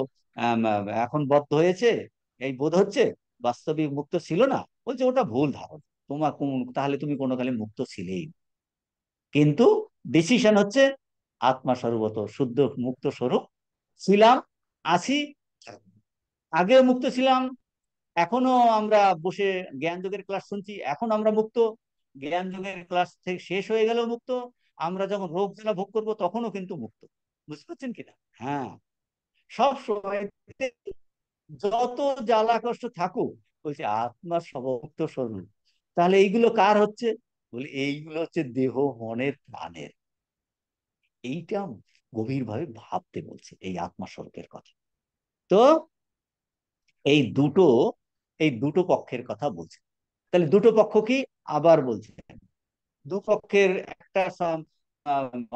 এখন বদ্ধ হয়েছে, এই বোধ হচ্ছে, বাস্তবিক মুক্ত ছিল না, বলছে ওটা ভুল ধারণা। তোমার তাহলে তুমি কোনো কালে মুক্ত ছিলেই। কিন্তু ডিসিশন হচ্ছে আত্মা স্বরূপত শুদ্ধ মুক্ত স্বরূপ ছিলাম, আছি, আগেও মুক্ত ছিলাম, এখনো আমরা বসে জ্ঞান যোগের ক্লাস শুনছি, এখন আমরা মুক্ত। জ্ঞান যোগের ক্লাস থেকে শেষ হয়ে গেলেও মুক্ত। আমরা যখন রোগ জ্বালা ভোগ করবো তখনও কিন্তু মুক্ত। বুঝতে পারছেন কিনা? হ্যাঁ, সব সময় যত জ্বালা কষ্ট থাকুক, বলছে আত্মার স্বভাবমুক্ত স্বরূপ। তাহলে এইগুলো কার হচ্ছে? বলি এইগুলো হচ্ছে দেহ, মনের, প্রাণের। এইটা গভীরভাবে ভাবতে বলছে এই আত্মা স্বরূপের কথা। তো এই দুটো, এই দুটো পক্ষের কথা বলছে। তাহলে দুটো পক্ষ কি আবার বলছে, দুপক্ষের একটা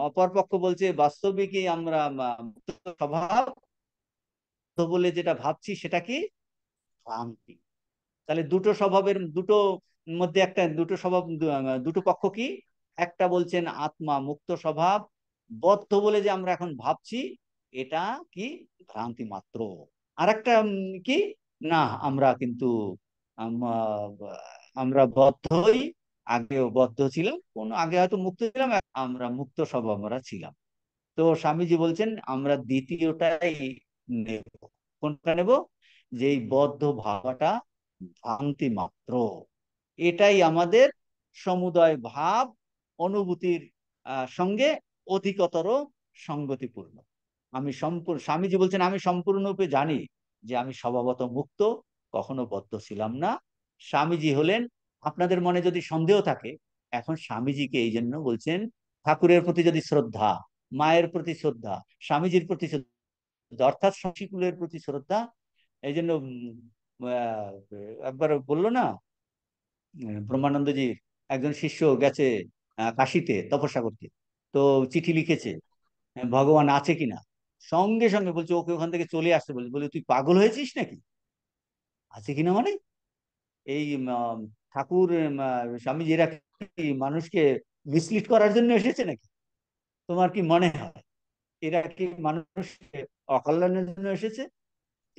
অপর পক্ষ বলছে বাস্তবিকই আমরা মুক্ত স্বভাব বলে যেটা ভাবছি সেটা কি ভ্রান্তি। তাহলে দুটো স্বভাবের দুটো মধ্যে একটা দুটো স্বভাব দুটো পক্ষ কি, একটা বলছেন আত্মা মুক্ত স্বভাব বদ্ধ বলে যে আমরা এখন ভাবছি এটা কি ভ্রান্তি মাত্র। আর একটা কি না, আমরা কিন্তু আমরা বদ্ধই, আগেও বদ্ধ ছিলাম, কোন আগে হয়তো মুক্ত ছিলাম, আমরা মুক্ত স্বভাব আমরা ছিলাম। তো স্বামীজি বলছেন আমরা দ্বিতীয়টাই নেব। কোনটা নেব? যে এই বদ্ধ ভাবাটা ভ্রান্তি মাত্র, এটাই আমাদের সমুদয় ভাব অনুভূতির সঙ্গে অধিকতর সঙ্গতিপূর্ণ। আমি সম্পূর্ণ, স্বামীজি বলছেন আমি সম্পূর্ণরূপে জানি যে আমি স্বভাবত মুক্ত, কখনো বদ্ধ ছিলাম না। স্বামীজি হলেন, আপনাদের মনে যদি সন্দেহ থাকে, এখন স্বামীজিকে এই জন্য বলছেন ঠাকুরের প্রতি যদি শ্রদ্ধা, মায়ের প্রতি শ্রদ্ধা, স্বামীজির প্রতি শ্রদ্ধা, অর্থাৎ শশীকুলের প্রতি শ্রদ্ধা, এই জন্য একবার বললো না, ব্রহ্মানন্দজির একজন শিষ্য গেছে কাশিতে তপস্যা করতে, তো চিঠি লিখেছে ভগবান আছে কিনা, সঙ্গে সঙ্গে বলছে ওকে ওখান থেকে চলে আসতে বলে, বলে তুই পাগল হয়েছিস নাকি, আছে কিনা মানে এই ঠাকুর স্বামীজি এরা কি মানুষকে মিসলিড করার জন্য এসেছে নাকি? তোমার কি মনে হয় এরা কি মানুষকে অকল্যাণের জন্য এসেছে,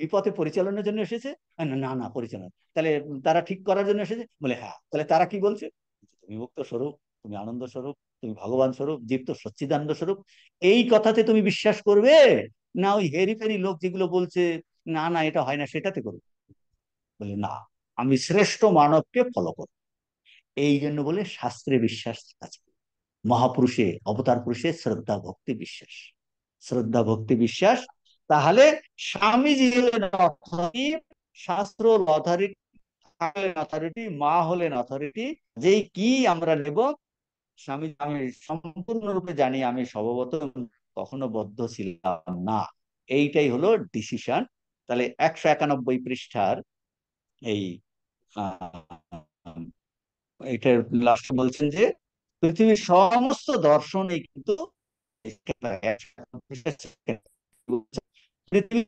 বিপথে পরিচালনার জন্য এসেছে? না না না, পরিচালনা তাহলে তারা ঠিক করার জন্য এসেছে বলে, হ্যাঁ তাহলে তারা কি বলছে, তুমি মুক্ত স্বরূপ, তুমি আনন্দ স্বরূপ, তুমি ভগবান স্বরূপ, জীব তো সচ্চিদানন্দ স্বরূপ, এই কথাতে তুমি বিশ্বাস করবে, না ওই হেরি ফেরি লোক যেগুলো বলছে না না এটা হয় না সেটাতে করবে? বলে না, আমি শ্রেষ্ঠ মানবকে ফলো করব। এই জন্য বলে শাস্ত্রে বিশ্বাস আছে, মহাপুরুষে অবতার পুরুষে শ্রদ্ধা ভক্তি বিশ্বাস, শ্রদ্ধা ভক্তি বিশ্বাস। তাহলে স্বামীজি হলেন অথরিটি, শাস্ত্র অথরিটি, অথরিটি, মা হলেন অথরিটি, যেই কি আমরা নেব। স্বামী আমি সম্পূর্ণরূপে জানি আমি স্বভাবত কখনো বদ্ধ ছিলাম না, এইটাই হলো ডিসিশন। তাহলে 191 পৃষ্ঠার এই এটার লাস্ট বলছেন যে পৃথিবীর সমস্ত দর্শনই কিন্তু পৃথিবীর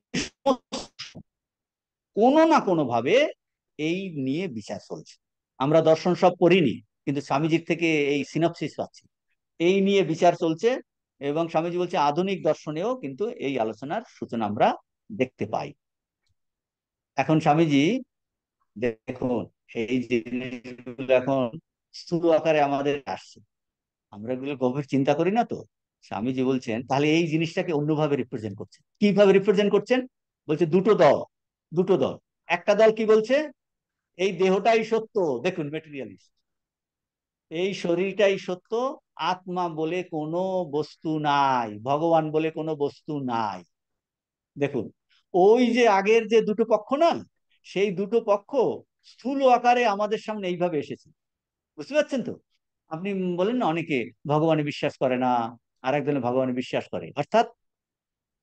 কোনো না কোনো ভাবে এই নিয়ে বিচার চলছে। আমরা দর্শন সব পড়িনি, কিন্তু স্বামীজির থেকে এই সিনপসিস পাচ্ছি, এই নিয়ে বিচার চলছে। এবং স্বামীজি বলছে আধুনিক দর্শনেও কিন্তু এই আলোচনার সূচনা আমরা দেখতে পাই। এখন স্বামীজি দেখুন এই জিনিসগুলো এখন স্থূল আকারে আমাদের আসছে, আমরা এগুলো গভীর চিন্তা করি না তো। স্বামীজি বলছেন তাহলে এই জিনিসটাকে অন্যভাবে রিপ্রেজেন্ট করছেন, কিভাবে রিপ্রেজেন্ট করছেন? বলছে দুটো দল, দুটো দল। একটা দল কি বলছে, এই দেহটাই সত্য, দেখুন মেটেরিয়ালিস্ট, এই শরীরটাই সত্য, আত্মা বলে কোনো বস্তু নাই, ভগবান বলে কোনো বস্তু নাই। দেখুন ওই যে আগের যে দুটো পক্ষ না, সেই দুটো পক্ষ স্থূল আকারে আমাদের সামনে এইভাবে এসেছে, বুঝতে পারছেন তো? আপনি বলেন না অনেকে ভগবানে বিশ্বাস করে না, আর একজনে ভগবানে বিশ্বাস করে, অর্থাৎ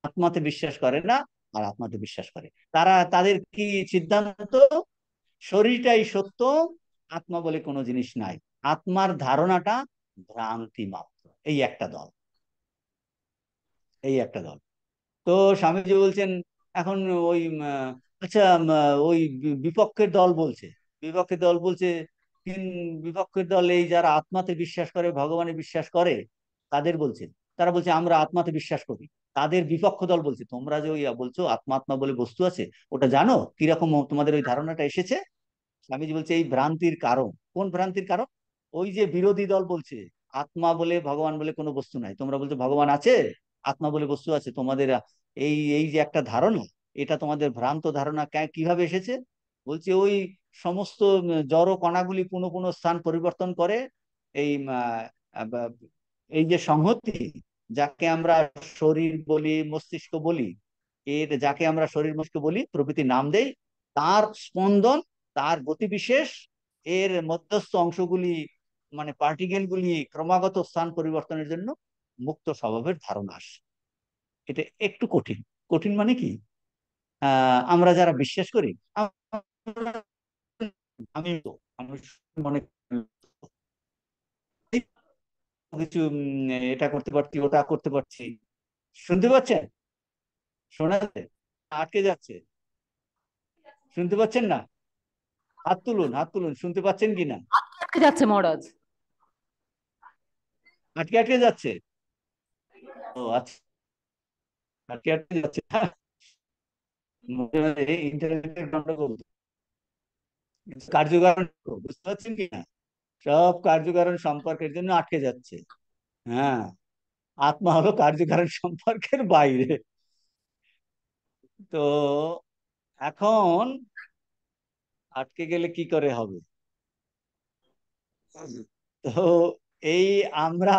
আত্মাতে বিশ্বাস করে না আর আত্মাতে বিশ্বাস করে। তারা তাদের কি সিদ্ধান্ত, শরীরটাই সত্য, আত্মা বলে কোনো জিনিস নাই, আত্মার ধারণাটা ভ্রান্তি মাত্র। এই একটা দল, এই একটা দল। তো স্বামীজি বলছেন এখন ওই আচ্ছা ওই বিপক্ষের দল বলছে, বিপক্ষের দল বলছে তিন, বিপক্ষের দল এই যারা আত্মাতে বিশ্বাস করে ভগবানে বিশ্বাস করে তাদের বলছে, তারা বলছে আমরা আত্মাতে বিশ্বাস করি। তাদের বিপক্ষ দল বলছে তোমরা যে ওই বলছো আত্মা আত্মা বলে বস্তু আছে, ওটা জানো কিরকম তোমাদের ওই ধারণাটা এসেছে? স্বামীজি বলছে এই ভ্রান্তির কারণ, কোন ভ্রান্তির কারণ? ওই যে বিরোধী দল বলছে আত্মা বলে ভগবান বলে কোনো বস্তু নাই, তোমরা বলছো ভগবান আছে, আত্মা বলে বস্তু আছে, তোমাদের এই এই যে একটা ধারণা, এটা তোমাদের ভ্রান্ত ধারণা কিভাবে এসেছে? বলছে ওই সমস্ত জড় কণাগুলি পুনঃ পুনঃ স্থান পরিবর্তন করে, এই এই যে সংহতি, যাকে আমরা শরীর বলি মস্তিষ্ক বলি, এর যাকে আমরা শরীর মস্তিষ্ক বলি প্রভৃতি নাম দেই, তার স্পন্দন, তার গতিবিশেষ, এর মধ্যস্থ অংশগুলি মানে পার্টিকেল গুলি ক্রমাগত স্থান পরিবর্তনের জন্য মুক্ত স্বভাবের ধারণা আসে। এটা একটু কঠিন, কঠিন মানে কি, আমরা যারা বিশ্বাস করি আমি তো আমি মনে করি কিছু এটা করতে পারছি, ওটা করতে পারছি। শুনতে পাচ্ছেন? শোনা যাচ্ছে? আটকে যাচ্ছে? শুনতে পাচ্ছেন না? হাত তুলুন, হাত তুলুন, শুনতে পাচ্ছেন কিনা? আটকে যাচ্ছে মহারাজ। আটকে আটকে যাচ্ছে? ও আচ্ছা, আটকে আটকে যাচ্ছে। মাঝে মাঝে ইন্টারনেটের গন্ডগোল। কার্যকারণ বুঝতে পারছেন কিনা? সব কার্যকারণ সম্পর্কের জন্য আটকে যাচ্ছে। হ্যাঁ, আত্মা হলো কার্যকারণ সম্পর্কের বাইরে। তো এখন আটকে গেলে কি করে হবে? তো এই আমরা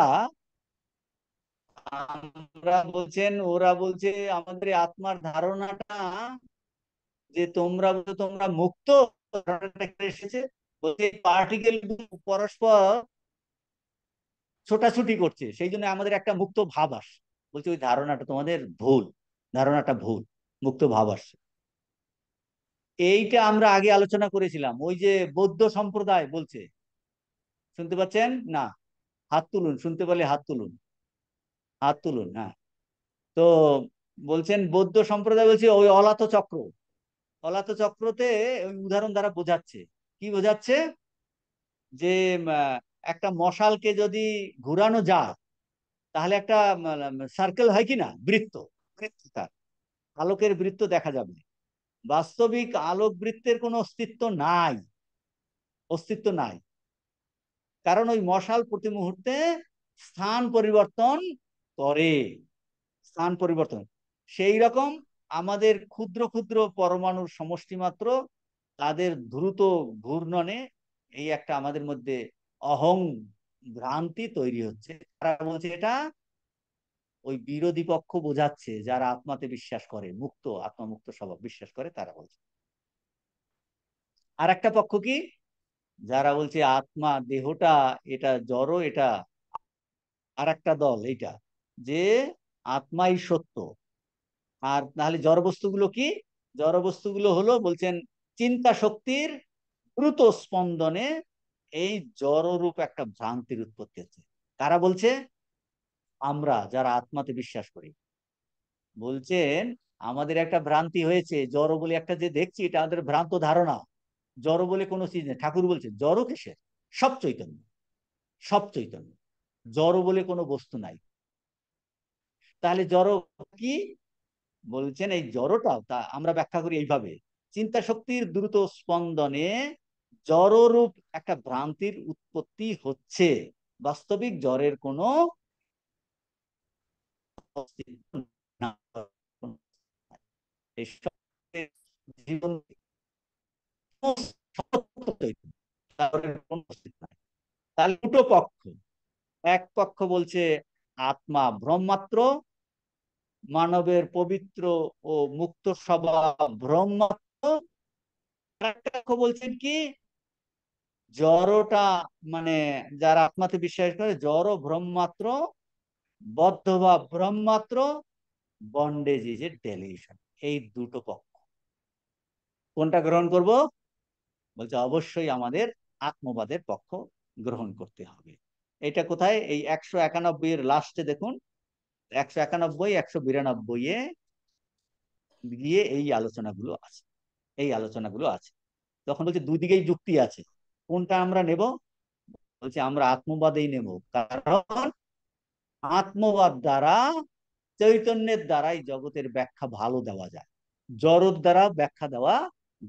আমরা বলছেন, ওরা বলছে আমাদের এই আত্মার ধারণাটা যে তোমরা মুক্ত, ধারণাটা এখানে এসেছে। বলছে পার্টিকেল পরস্পর ছোটাছুটি করছে, সেই জন্য আমাদের একটা মুক্ত ভাব আসে। বলছে ওই ধারণাটা তোমাদের ভুল, ধারণাটা ভুল, মুক্ত ভাব আসছে। এইটা আমরা আগে আলোচনা করেছিলাম, ওই যে বৌদ্ধ সম্প্রদায় বলছে। শুনতে পাচ্ছেন না? হাত তুলুন, শুনতে পেলে হাত তুলুন, হাত তুলুন। হ্যাঁ, তো বলছেন বৌদ্ধ সম্প্রদায় বলছে ওই অলাত চক্র, অলাত চক্রতে ওই উদাহরণ দ্বারা বোঝাচ্ছে। কি বোঝাচ্ছে? যে একটা মশালকে যদি ঘুরানো যায় তাহলে একটা সার্কেল হয় কি না, বৃত্ত, বৃত্তাকার আলোকের বৃত্ত দেখা যাবে। বাস্তবিক আলোক বৃত্তের কোনো অস্তিত্ব নাই, অস্তিত্ব নাই। কারণ ওই মশাল প্রতি মুহূর্তে স্থান পরিবর্তন করে, স্থান পরিবর্তন। সেই রকম আমাদের ক্ষুদ্র ক্ষুদ্র পরমাণুর সমষ্টি মাত্র, তাদের দ্রুত ঘূর্ণনে এই একটা আমাদের মধ্যে অহং ভ্রান্তি তৈরি হচ্ছে। তারা বলছে এটা ওই বিরোধী পক্ষ বোঝাচ্ছে, যারা আত্মাতে বিশ্বাস করে, মুক্ত আত্মা মুক্ত স্বভাব বিশ্বাস করে, তারা বলছে। আর একটা পক্ষ কি, যারা বলছে আত্মা দেহটা এটা জড়, এটা আর একটা দল এইটা, যে আত্মাই সত্য। আর তাহলে জড় বস্তুগুলো কি? জড় বস্তুগুলো হলো বলছেন চিন্তা শক্তির দ্রুত স্পন্দনে এই জড়রূপ একটা ভ্রান্তির উৎপত্তি হচ্ছে। কারা বলছে? আমরা যারা আত্মাতে বিশ্বাস করি বলছেন আমাদের একটা ভ্রান্তি হয়েছে, জড় বলে একটা যে দেখছি এটা আমাদের ভ্রান্ত ধারণা। জড় বলে কোনো চিজ নেই। ঠাকুর বলছে জড় কিসের, সব চৈতন্য, সব চৈতন্য, জড় বলে কোনো বস্তু নাই। তাহলে জড় কি? বলছেন এই জড়টাও তা আমরা ব্যাখ্যা করি এইভাবে, চিন্তা শক্তির দ্রুত স্পন্দনে জড়রূপ একটা ভ্রান্তির উৎপত্তি হচ্ছে। বাস্তবিক জড়ের কোনো অস্তিত্ব না। এই জীবন তাহলে দুটো পক্ষ। এক পক্ষ বলছে আত্মা ব্রহ্মাত্র, মানবের পবিত্র ও মুক্ত স্বভাব ব্রহ্মাত্র। একটা পক্ষ বলছেন কি, জড়টা মানে যারা আত্মাতে বিশ্বাস করে জড় ব্রহ্মাত্র, বদ্ধ বা ব্রহ্মাত্র, বন্ডেজ ইজ এ ডেলিউশন। এই দুটো পক্ষ, কোনটা গ্রহণ করব? বলছে অবশ্যই আমাদের আত্মবাদের পক্ষ গ্রহণ করতে হবে। এটা কোথায়? এই 191 এর লাস্টে দেখুন, 191 192 এ গিয়ে এই আলোচনাগুলো আছে, এই আলোচনাগুলো আছে। তখন বলছে দুদিকেই যুক্তি আছে, কোনটা আমরা নেব? বলছে আমরা আত্মবাদেই নেব, কারণ আত্মবাদ দ্বারা, চৈতন্যের দ্বারাই জগতের ব্যাখ্যা ভালো দেওয়া যায়, জড়র দ্বারা ব্যাখ্যা দেওয়া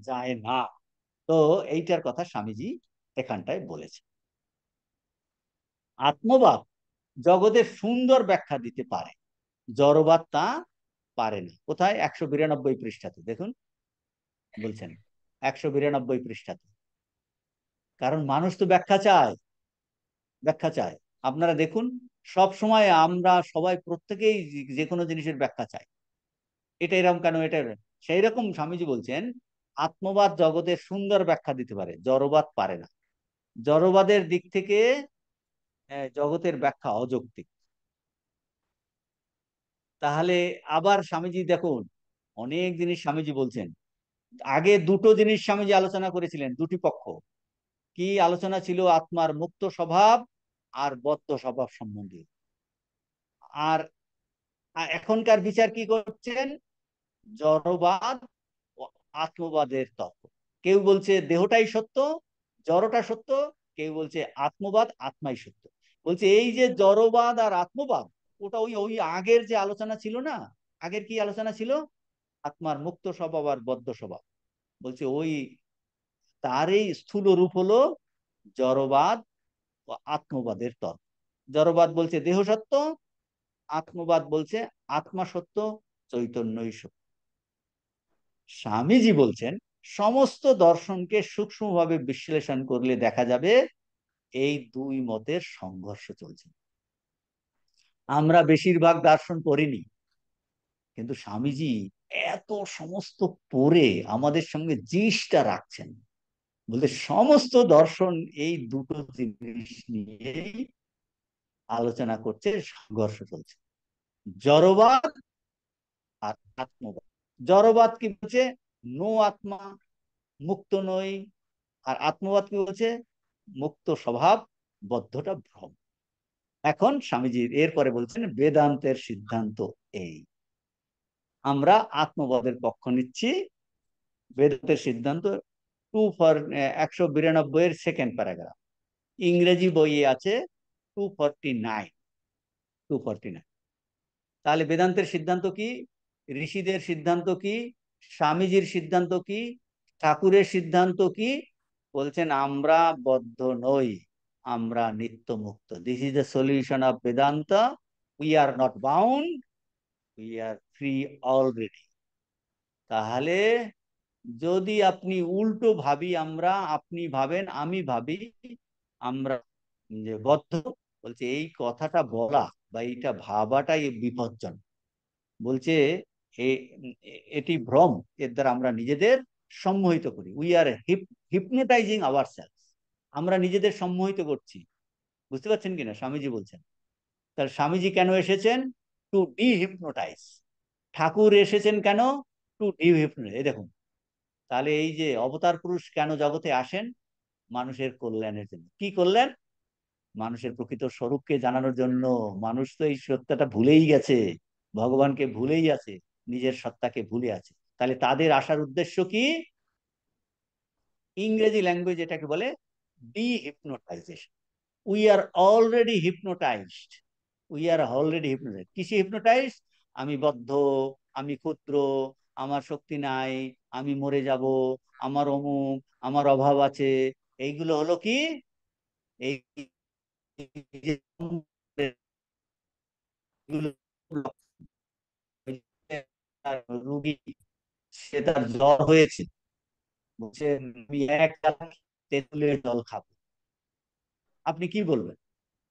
যায় না। তো এইটার কথা স্বামীজি এখানটায় বলেছে। আত্মবাদ জগতের সুন্দর ব্যাখ্যা দিতে পারে, জড়বাদ তা পারে না। কোথায়? 192 পৃষ্ঠাতে দেখুন, বলছেন 192 পৃষ্ঠাতে। কারণ মানুষ তো ব্যাখ্যা চায়, ব্যাখ্যা চায়। আপনারা দেখুন, সব সময় আমরা সবাই প্রত্যেকেই যে কোনো জিনিসের ব্যাখ্যা চাই, এটা এরকম কেন, এটা সেই রকম স্বামীজি বলছেন আত্মবাদ জগতের সুন্দর ব্যাখ্যা দিতে পারে, জড়বাদ পারে না। জড়বাদের দিক থেকে জগতের ব্যাখ্যা অযৌক্তিক। তাহলে আবার স্বামীজি দেখুন, অনেক জিনিস স্বামীজি বলছেন। আগে দুটো জিনিস স্বামীজি আলোচনা করেছিলেন, দুটি পক্ষ। কি আলোচনা ছিল? আত্মার মুক্ত স্বভাব আর বদ্ধ স্বভাব সম্বন্ধে। আর এখনকার বিচার কি করছেন? জড়বাদ ও আত্মবাদের তত্ত্ব। কেউ বলছে দেহটাই সত্য, জড়টা সত্য, কেউ বলছে আত্মবাদ, আত্মাই সত্য। বলছে এই যে জড়বাদ আর আত্মবাদ, ওটা ওই ওই আগের যে আলোচনা ছিল না, আগের কি আলোচনা ছিল? আত্মার মুক্ত স্বভাব আর বদ্ধ স্বভাব। বলছে ওই তারই স্থূল রূপ হলো জড়বাদ ও আত্মবাদের তত্ত্ব। জড়বাদ বলছে দেহ সত্য, আত্মবাদ বলছে আত্মা সত্য, চৈতন্যই সত্য। স্বামীজি বলছেন সমস্ত দর্শনকে সূক্ষ্মভাবে বিশ্লেষণ করলে দেখা যাবে এই দুই মতের সংঘর্ষ চলছে। আমরা বেশিরভাগ দর্শন পড়িনি, কিন্তু স্বামীজি এত সমস্ত পড়ে আমাদের সঙ্গে জিসটা রাখছেন। বলতে সমস্ত দর্শন এই দুটো জিনিস নিয়েই আলোচনা করছে, সংঘর্ষ চলছে। জড়বাদ আর আত্মবাদ। জড়বাদ কি বলছে? নো আত্মা, মুক্ত নই। আর আত্মবাদ কি বলছে? মুক্ত স্বভাব, বদ্ধটা ভ্রম। এখন স্বামীজি এরপরে বলছেন বেদান্তের সিদ্ধান্ত এই। আমরা আত্মবাদের পক্ষ নিচ্ছি। বেদান্তের সিদ্ধান্ত 192 এর সেকেন্ড প্যারাগ্রাফ, ইংরেজি বইয়ে আছে 249। 249। তাহলে বেদান্তের সিদ্ধান্ত কি? ঋষিদের সিদ্ধান্ত কি? স্বামীজির সিদ্ধান্ত কি? ঠাকুরের সিদ্ধান্ত কি? বলছেন আমরা বদ্ধ নই, আমরা নিত্য মুক্ত। This is the solution of Vedanta. We are not bound, we are free already. তাহলে যদি আপনি উল্টো ভাবি, আমরা, আপনি ভাবেন, আমি ভাবি আমরা যে বদ্ধ, বলছে এই কথাটা বলা বা এইটা ভাবাটাই বিপজ্জনক। বলছে এটি ভ্রম, এর দ্বারা আমরা নিজেদের সম্মোহিত করি। We are hypnotising our selves. আমরা নিজেদের সম্মোহিত করছি। বুঝতে পারছেন কিনা? স্বামীজি বলছেন। তার স্বামীজি কেন এসেছেন? Two D hypnotise. ঠাকুর এসেছেন কেন? To dehypnotise. এই দেখুন, তাহলে এই যে অবতার পুরুষ কেন জগতে আসেন? মানুষের কল্যাণের জন্য। কি করলেন? মানুষের প্রকৃত স্বরূপকে জানানোর জন্য। মানুষ তো এই সত্যটা ভুলেই গেছে, ভগবানকে ভুলেই আছে, নিজের সত্তাকে ভুলে আছে। তাহলে তাদের আসার উদ্দেশ্য কি? ইংরেজি ল্যাঙ্গুয়েজ এটাকে বলে dehypnotization. We are already hypnotized. We are already hypnotized. কিসে হিপনোটাইজড? আমি বদ্ধ, আমি ক্ষুদ্র, আমার শক্তি নাই, আমি মরে যাব, আমার অমুক, আমার অভাব আছে। এইগুলো হলো কি? এই রুগী, সে তার জ্বর হয়েছে, বলছে আমি এক গ্লাস তেঁতুলের জল খাবো। আপনি কি বলবেন?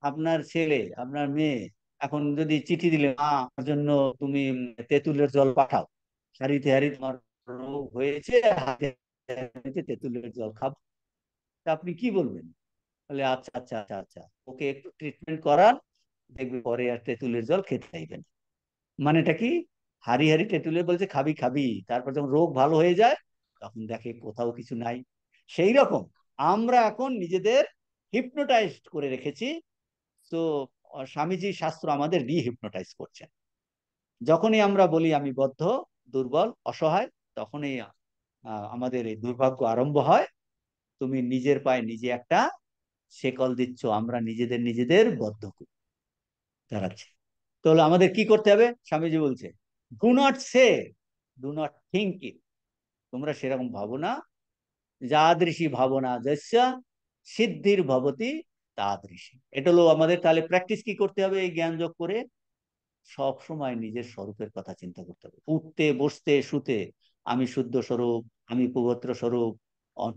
আপনার ছেলে, আপনার মেয়ে এখন যদি চিঠি দিলে, মা আমার জন্য তুমি তেঁতুলের জল পাঠাও, হাঁড়িতে হাঁড়ি তোমার রোগ হয়েছে, হাতে হাতে তেঁতুলের জল খাবো। তা আপনি কি বলবেন? বলে আচ্ছা আচ্ছা আচ্ছা আচ্ছা, ওকে একটু ট্রিটমেন্ট করান, দেখবে পরে আর তেঁতুলের জল খেতে চাইবেন। মানেটা কি? হাড়ি হাড়ি তেঁতুলের বলছে খাবি খাবি, তারপর যখন রোগ ভালো হয়ে যায় তখন দেখে কোথাও কিছু নাই। সেই রকম আমরা এখন নিজেদের হিপনোটাইজড করে রেখেছি। তো স্বামীজি শাস্ত্র আমাদের রিহিপনোটাইজ করছেন। যখনই আমরা বলি আমি বদ্ধ, দুর্বল, অসহায়, তখনই আমাদের এই দুর্ভাগ্য আরম্ভ হয়। তুমি নিজের পায়ে নিজে একটা শেকল দিচ্ছ, আমরা নিজেদের নিজেদের বদ্ধ করে দাঁড়াচ্ছি। তো আমাদের কি করতে হবে? স্বামীজি বলছে do not say, do not think it. তোমরা সেরকম ভাবো না। যাদৃশী ভাবনা যস্য সিদ্ধির ভবতি তাদৃশী। এটা হলো আমাদের। তাহলে প্র্যাকটিস কি করতে হবে? এই জ্ঞান যোগ করে সব সময় নিজের স্বরূপের কথা চিন্তা করতে হবে। উঠতে বসতে শুতে আমি শুদ্ধ স্বরূপ, আমি পবিত্র স্বরূপ,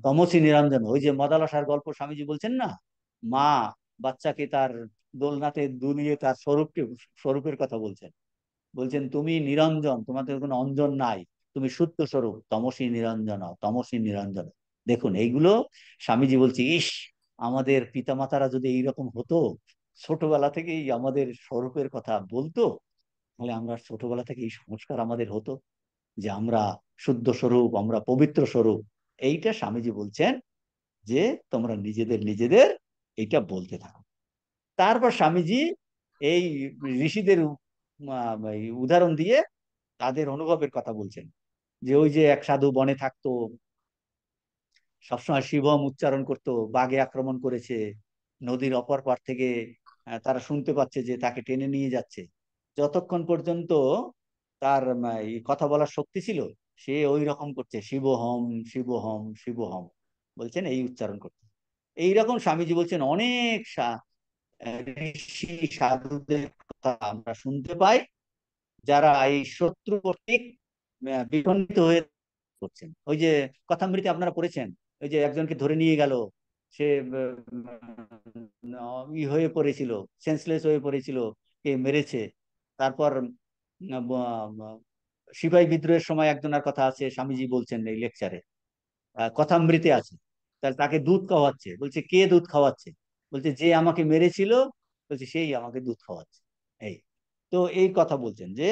তমসী নিরঞ্জন। ওই যে মদালসার গল্প স্বামীজি বলছেন না, মা বাচ্চাকে তার দোলনাতে দুলিয়ে তার স্বরূপকে, স্বরূপের কথা বলছেন। বলছেন তুমি নিরঞ্জন, তোমাদের কোনো অঞ্জন নাই, তুমি শুদ্ধ স্বরূপ, তমসী নিরঞ্জন, তমসী নিরঞ্জন। দেখুন এইগুলো স্বামীজি বলছে, ইস আমাদের পিতামাতারা যদি এইরকম হতো, ছোটবেলা থেকেই আমাদের স্বরূপের কথা বলতো, তাহলে আমরা ছোটবেলা থেকে এই সংস্কার আমাদের হতো যে আমরা শুদ্ধ স্বরূপ, আমরা পবিত্র স্বরূপ। এইটা স্বামীজি বলছেন যে তোমরা নিজেদের নিজেদের এইটা বলতে থাকো। তারপর স্বামীজি এই ঋষিদের এই উদাহরণ দিয়ে তাদের অনুভবের কথা বলছেন, যে ওই যে এক সাধু বনে থাকতো, সবসময় শিবম উচ্চারণ করতো, বাঘে আক্রমণ করেছে, নদীর অপর পার থেকে তারা শুনতে পাচ্ছে যে তাকে টেনে নিয়ে যাচ্ছে, যতক্ষণ পর্যন্ত তার এই কথা বলার শক্তি ছিল, সে ওই রকম করছে, শিবহম শিবহম শিবহম বলছেন, এই উচ্চারণ করতে। এইরকম স্বামীজি বলছেন অনেক ঋষি সাধুদের কথা আমরা শুনতে পাই, যারা এই শত্রু কর্তৃক বিখণ্ডিত হয়ে করছেন। ওই যে কথামৃতে আপনারা পড়েছেন, ওই যে একজনকে ধরে নিয়ে গেল, সে ই হয়ে পড়েছিল, সেন্সলেস হয়ে পড়েছিল, কে মেরেছে। তারপর সিপাহী বিদ্রোহের সময় একজনের কথা আছে, স্বামীজি বলছেন এই লেকচারে, কথামৃতে আছে। তাহলে তাকে দুধ খাওয়াচ্ছে, বলছে কে দুধ খাওয়াচ্ছে? বলছে যে আমাকে মেরেছিল, বলছে সেই আমাকে দুধ খাওয়াচ্ছে। এই তো এই কথা বলছেন যে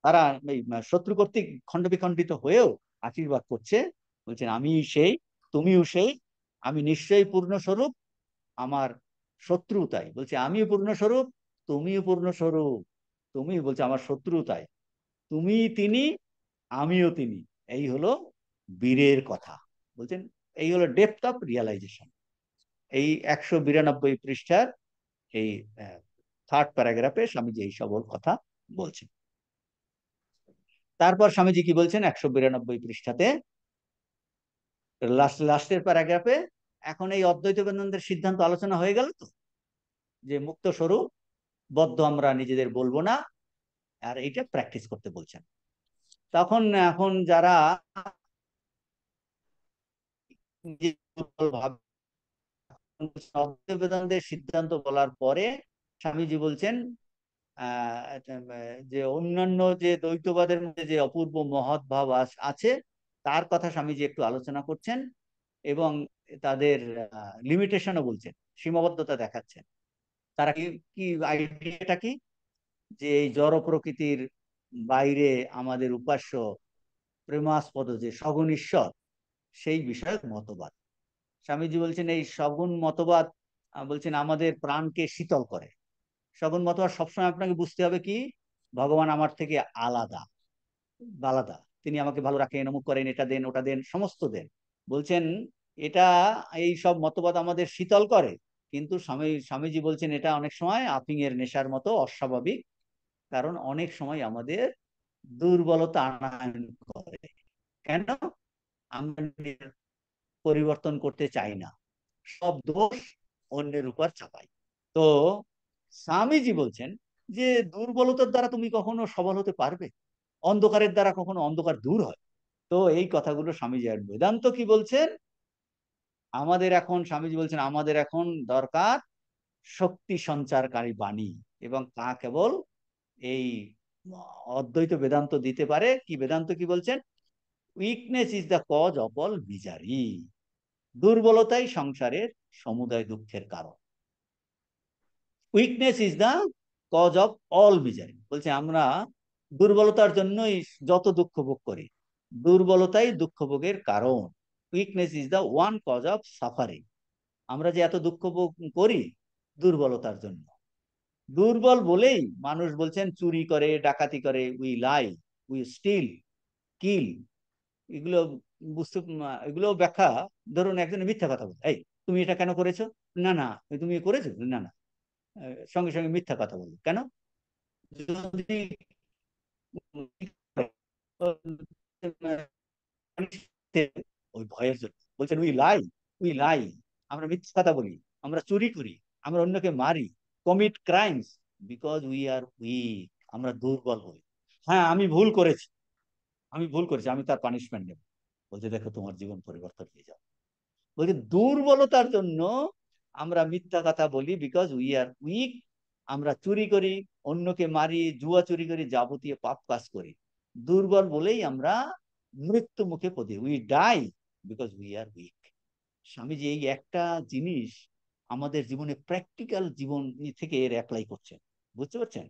তারা এই শত্রু কর্তৃক খণ্ড বিখণ্ডিত হয়েও আশীর্বাদ করছে, বলছেন আমি সেই, তুমিও সেই, আমি নিশ্চয়ই পূর্ণ স্বরূপ, আমার শত্রু তাই। বলছে আমিও পূর্ণ স্বরূপ, তুমিও পূর্ণ স্বরূপ, তুমি বলছে আমার শত্রু তাই, তুমি তিনি, আমিও তিনি। এই হলো বীরের কথা বলছেন। এই হলো ডেপথ অফ রিয়ালাইজেশন। এই 192 পৃষ্ঠার এই থার্ড প্যারাগ্রাফে স্বামীজি এই সকল কথা বলছেন। তারপর স্বামীজি কি বলছেন 192 পৃষ্ঠাতে, লাস্টের প্যারাগ্রাফে, এখন এই অদ্বৈত বেদান্তের সিদ্ধান্ত আলোচনা হয়ে গেল তো, যে মুক্ত স্বরূপ, বদ্ধ আমরা নিজেদের বলবো না, আর এইটা প্র্যাকটিস করতে বলছেন। তখন এখন যারা অদ্বৈত বেদান্তের সিদ্ধান্ত বলার পরে স্বামীজি বলছেন যে অন্যান্য যে দ্বৈতবাদের মধ্যে যে অপূর্ব মহৎ ভাব আছে, তার কথা স্বামীজি একটু আলোচনা করছেন, এবং তাদের লিমিটেশনও বলছেন, সীমাবদ্ধতা দেখাচ্ছেন। তারা কি কি আইডিয়াটা কি, যে এই জড় প্রকৃতির বাইরে আমাদের উপাস্য প্রেমাস্পদ যে সগুণ ঈশ্বর, সেই বিষয়ক মতবাদ। স্বামীজি বলছেন এই সগুণ মতবাদ বলছেন আমাদের প্রাণকে শীতল করে। সগুণ মতবাদ সবসময় আপনাকে বুঝতে হবে কি, ভগবান আমার থেকে আলাদা, আলাদা, তিনি আমাকে ভালো রাখেন, অমুক করেন, এটা দেন ওটা দেন, সমস্ত দেন। বলছেন এটা, এই সব মতবাদ আমাদের শীতল করে, কিন্তু স্বামীজি বলছেন এটা অনেক সময় আফিং এর নেশার মতো অস্বাভাবিক, কারণ অনেক সময় আমাদের দুর্বলতা আনায়ন করে। কেন? আমরা পরিবর্তন করতে চাই না, সব দোষ অন্যের উপর চাপাই। তো স্বামীজি বলছেন যে দুর্বলতার দ্বারা তুমি কখনো সবল হতে পারবে? অন্ধকারের দ্বারা কখনো অন্ধকার দূর হয়? তো এই কথাগুলো স্বামীজি, আর বেদান্ত কি বলছেন, আমাদের এখন স্বামীজি বলছেন আমাদের এখন দরকার শক্তি সঞ্চারকারী বাণী, এবং তা কেবল এই অদ্বৈত বেদান্ত দিতে পারে। কি বেদান্ত কি বলছেন? Weakness is the cause of all misery, দুর্বলতাই সংসারের সমুদয় দুঃখের কারণ। Weakness is the cause of all misery, বলছে আমরা দুর্বলতার জন্যই যত দুঃখ ভোগ করি, দুর্বলতাই দুঃখ ভোগের কারণ। Weakness is the one cause of suffering, আমরা যে এত দুঃখ ভোগ করি দুর্বলতার জন্য। দুর্বল বলেই মানুষ বলছেন চুরি করে, ডাকাতি করে, উই লাই, উই স্টিল, কিল, এগুলো বুঝতে, এগুলো ব্যাখ্যা। ধরুন একজনে মিথ্যা কথা বলে, এই তুমি এটা কেন করেছো? না না, তুমি করেছো? না না। সঙ্গে সঙ্গে মিথ্যা কথা বলবে কেন? যদি ওই ভয়ের জন্য বলছেন উই লাই, উই লাই, আমরা মিথ্যা কথা বলি, আমরা চুরি করি, আমরা অন্যকে মারি, commit crimes, because we are weak, আমরা দুর্বল হই। হ্যাঁ আমি ভুল করেছি, আমি ভুল করেছি, আমি তার পানিশমেন্ট নেব। বলছে দেখো তোমার জীবন পরিবর্তন হয়ে যাবে। বলছে দুর্বলতার জন্য আমরা মিথ্যা কথা বলি, বিকজ উই আর উইক, আমরা চুরি করি, অন্যকে মারি, জুয়া চুরি করি, যাবতীয় পাপ কাজ করি। দুর্বল বলেই আমরা মৃত্যু মুখে পড়ি, we die because we are weak. স্বামীজি এই একটা জিনিস আমাদের জীবনে প্র্যাকটিক্যাল জীবন থেকে এর অ্যাপ্লাই করছেন, বুঝতে পারছেন?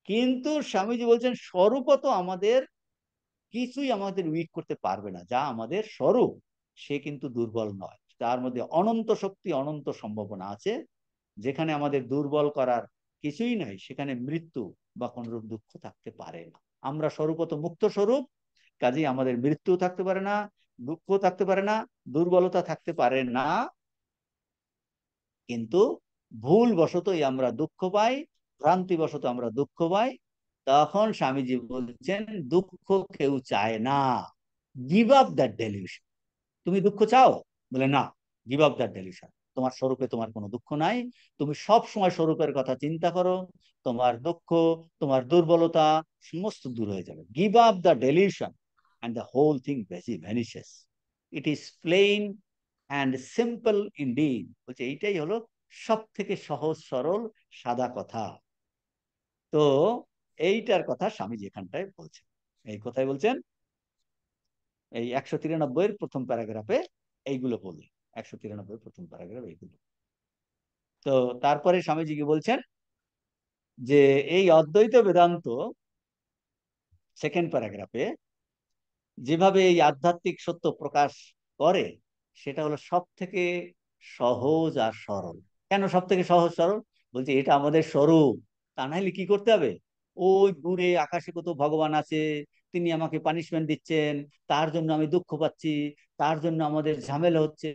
কিন্তু স্বামীজি বলছেন স্বরূপত আমাদের কিছুই আমাদের উইক করতে পারবে না, যা আমাদের স্বরূপ সে কিন্তু দুর্বল নয়। তার মধ্যে অনন্ত শক্তি, অনন্ত সম্ভাবনা আছে। যেখানে আমাদের দুর্বল করার কিছুই নাই, সেখানে মৃত্যু বা কোনরূপ দুঃখ থাকতে পারে না। আমরা স্বরূপত মুক্ত স্বরূপ, কাজেই আমাদের মৃত্যু থাকতে পারে না, দুঃখ থাকতে পারে না, দুর্বলতা থাকতে পারে না। কিন্তু ভুল বশতই আমরা দুঃখ পাই, ভ্রান্তি বশত আমরা দুঃখ পাই। তখন স্বামীজি বলছেন দুঃখ কেউ চায় না, গিভ আপ দ্যাট ডেলিউশন। তুমি দুঃখ চাও? বলে না, গিভ আপ দ্যাট ডেলিউশন। তোমার স্বরূপে তোমার কোনো দুঃখ নাই, তুমি সব সময় স্বরূপের কথা চিন্তা করো, তোমার দুঃখ, তোমার দুর্বলতা সমস্ত দূর হয়ে যাবে। Give up the delusion and the whole thing vanishes. It is plain and simple indeed. বলছে এইটাই হলো সব থেকে সহজ সরল সাদা কথা। তো এইটার কথা স্বামীজি এখানটায় বলছেন, এই কথাই বলছেন এই 193 প্রথম প্যারাগ্রাফে এইগুলো বললেন। 193 প্রথম প্যারাগ্রাফ এইগুলো। তো তারপরে স্বামীজি কি বলছেন যে এই অদ্বৈত বেদান্ত সেকেন্ড প্যারাগ্রাফে যেভাবে এই আধ্যাত্মিক সত্য প্রকাশ করে, সেটা হলো সব থেকে সহজ আর সরল। কেন সব থেকে সহজ সরল? বলছে এটা আমাদের স্বরূপ। তা নাহলে কি করতে হবে? ওই দূরে আকাশে কত ভগবান আছে, তিনি আমাকে পানিশমেন্ট দিচ্ছেন, তার জন্য আমি দুঃখ পাচ্ছি, তার জন্য আমাদের ঝামেলা হচ্ছে।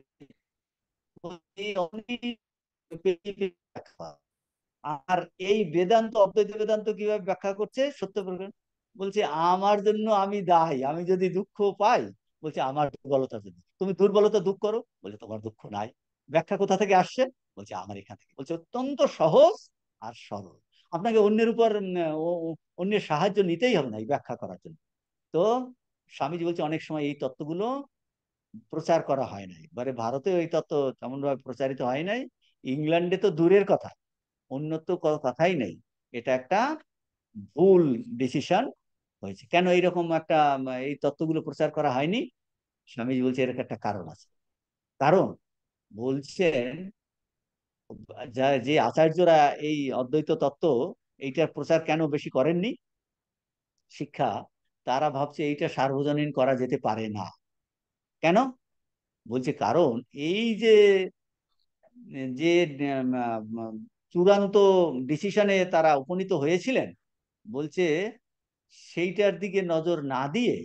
আর এই বেদান্ত, অদ্বৈত বেদান্ত কিভাবে ব্যাখ্যা করছে সত্য প্রকাশ? বলছে আমার জন্য আমি দায়ী, আমি যদি দুঃখ পাই, বলছে আমার দুর্বলতা জন্য। তুমি দুর্বলতা দুঃখ করো, বলছে তোমার দুঃখ নাই। ব্যাখ্যা কোথা থেকে আসছে? বলছে আমার এখান থেকে। বলছে অত্যন্ত সহজ আর সরল। আপনাকে অন্যের উপর অন্যের সাহায্য নিতেই হবে না এই ব্যাখ্যা করার জন্য। তো স্বামীজি বলছে অনেক সময় এই তত্ত্বগুলো প্রচার করা হয় নাই, এবারে ভারতেও এই তত্ত্ব তেমন ভাবে প্রচারিত হয় নাই, ইংল্যান্ডে তো দূরের কথা, উন্নত কথাই নেই। এটা একটা ভুল ডিসিশন হয়েছে। কেন এইরকম একটা এই তত্ত্বগুলো প্রচার করা হয়নি? স্বামীজি বলছে এর একটা কারণ আছে। কারণ বলছেন যে আচার্যরা এই অদ্বৈত তত্ত্ব এইটার প্রচার কেন বেশি করেননি, শিক্ষা, তারা ভাবছে এইটা সার্বজনীন করা যেতে পারে না। কেন? বলছে কারণ এই যে যে চূড়ান্ত ডিসিশনে তারা উপনীত হয়েছিলেন, বলছে সেইটার দিকে নজর না দিয়ে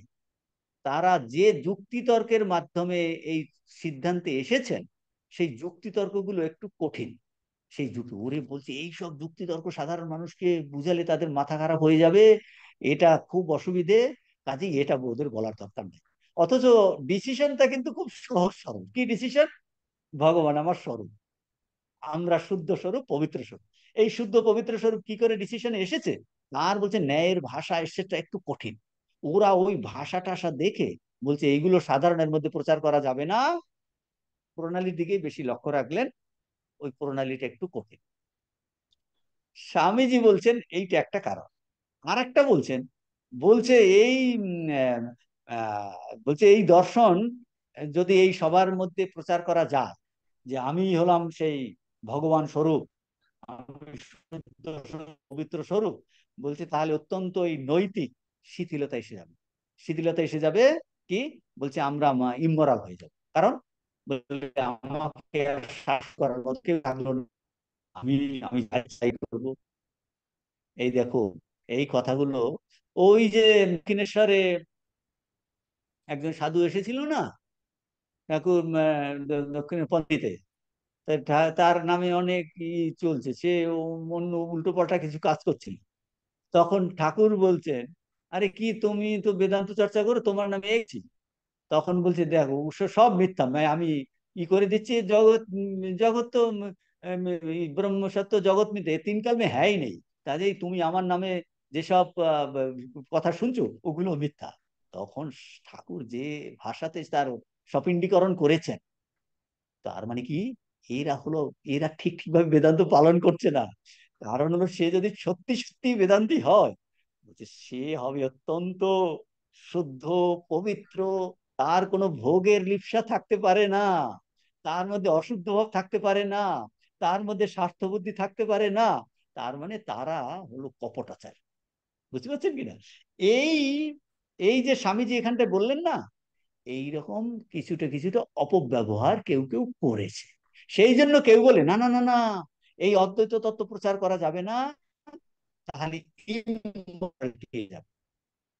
তারা যে যুক্তিতর্কের মাধ্যমে এই সিদ্ধান্তে এসেছেন, সেই যুক্তিতর্কগুলো একটু কঠিন। সেই যুক্তি ওরে বলছে এইসব যুক্তিতর্ক সাধারণ মানুষকে বুঝালে তাদের মাথা খারাপ হয়ে যাবে, এটা খুব অসুবিধে, কাজেই এটা ওদের বলার দরকার নেই। অথচ ডিসিশনটা কিন্তু খুব সহজ সরল। কি ডিসিশন? ভগবান আমার স্বরূপ, আমরা শুদ্ধ স্বরূপ, পবিত্র স্বরূপ। এই শুদ্ধ পবিত্র স্বরূপ কি করে ডিসিশনে এসেছে? আর বলছে ন্যায়ের ভাষা এসেটা একটু কঠিন। ওরা ওই ভাষা টাষা দেখে বলছে এইগুলো সাধারণের মধ্যে প্রচার করা যাবে না, প্রণালীর দিকেই বেশি লক্ষ্য রাখলেন, ওই প্রণালীটা একটু কঠিন। স্বামীজি বলছেন এইটা একটা কারণ। আর একটা বলছেন, বলছে এই বলছে এই দর্শন যদি এই সবার মধ্যে প্রচার করা যায় যে আমি হলাম সেই ভগবান স্বরূপ, আমি শুদ্ধ স্বরূপ, পবিত্র স্বরূপ, বলছে তাহলে অত্যন্ত এই নৈতিক শিথিলতা এসে যাবে। শিথিলতা এসে যাবে কি? বলছে আমরা ইমোরাল হয়ে যাব। কারণ বলছে আমাকে আর শাসন করার মতো কেউ থাকলো না, আমি আমি যা ইচ্ছা করবো। এই দেখো, এই কথাগুলো ওই যে দক্ষিণেশ্বরে একজন সাধু এসেছিল না, ঠাকুর দক্ষিণের পন্ডিতে, তার নামে অনেক চলছে, সে অন্য উল্টো পাল্টা কিছু কাজ করছিল। তখন ঠাকুর বলছেন আরে কি তুমি তো বেদান্ত চর্চা করো, তোমার নামে এসেছি। তখন বলছে দেখো সব মিথ্যা, আমি ই করে দিচ্ছি, জগৎ জগৎ তো এই ব্রহ্ম সত্য জগৎ মিথ্যে, এ তিন কাল মে হ্যাই নেই। কাজেই তুমি আমার নামে যেসব কথা শুনছো ওগুলো মিথ্যা। তখন ঠাকুর যে ভাষাতে তার সপিণ্ডীকরণ করেছেন, তার মানে কি, এরা হলো, এরা ঠিক ঠিকভাবে বেদান্ত পালন করছে না। কারণ হলো সে যদি সত্যি সত্যি বেদান্তি হয়, বলছে সে হবে অত্যন্ত শুদ্ধ, পবিত্র, তার কোনো ভোগের লিপ্সা থাকতে পারে না, তার মধ্যে অশুদ্ধ ভাব থাকতে পারে না, তার মধ্যে স্বার্থবুদ্ধি থাকতে পারে না। তার মানে তারা হলো কপটাচার। বুঝতে পারছেন কিনা? এই এই যে স্বামীজি এখানটায় বললেন না, এইরকম কিছুটা কিছুটা অপব্যবহার কেউ কেউ করেছে। সেই জন্য কেউ বলে না না না না, এই অদ্বৈত তত্ত্ব প্রচার করা যাবে না, তাহলে ইমোরালিটি হয়ে যাবে।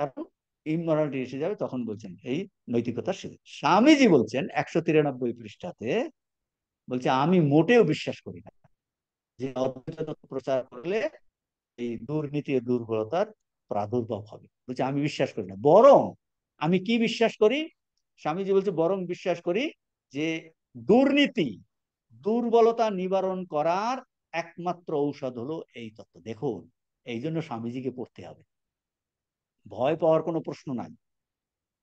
কারণ ইমোরালিটি এসে যাবে, তখন বলছেন এই নৈতিকতার শিক্ষা। স্বামীজি বলছেন 193 পৃষ্ঠাতে, বলছে আমি মোটেও বিশ্বাস করি না যে অদ্বৈত তত্ত্ব প্রচার করলে এই দুর্নীতি ও দুর্বলতার প্রাদুর্ভাব হবে। বলছে আমি বিশ্বাস করি না, বরং আমি কি বিশ্বাস করি, স্বামীজি বলছে বরং বিশ্বাস করি যে দুর্নীতি দুর্বলতা নিবারণ করার একমাত্র ঔষধ হলো এই তত্ত্ব। দেখুন, এই জন্য স্বামীজিকে পড়তে হবে, ভয় পাওয়ার কোনো প্রশ্ন নাই।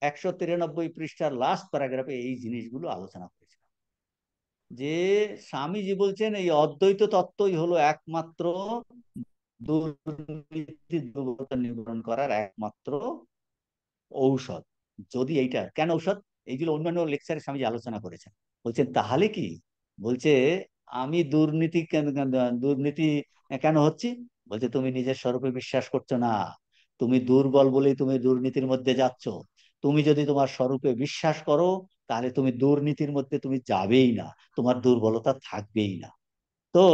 193 পৃষ্ঠার লাস্ট প্যারাগ্রাফে এই জিনিসগুলো আলোচনা করেছে, যে স্বামীজি বলছেন এই অদ্বৈত তত্ত্বই হলো একমাত্র দুর্নীতি দুর্বলতা নিবারণ করার একমাত্র ঔষধ। যদি এইটা কেন ঔষধ, এইগুলো অন্যান্য লেকচারে স্বামীজি আলোচনা করেছেন। বলছেন তাহলে কি, বলছে আমি দুর্নীতি দুর্নীতি কেন হচ্ছি, বলছে তুমি নিজের স্বরূপে বিশ্বাস করছো না, তুমি দুর্বল বলেই তুমি দুর্নীতির মধ্যে যাচ্ছ। তুমি যদি তোমার স্বরূপে বিশ্বাস করো, তাহলে তুমি দুর্নীতির মধ্যে তুমি যাবেই না, তোমার দুর্বলতা থাকবেই না। তো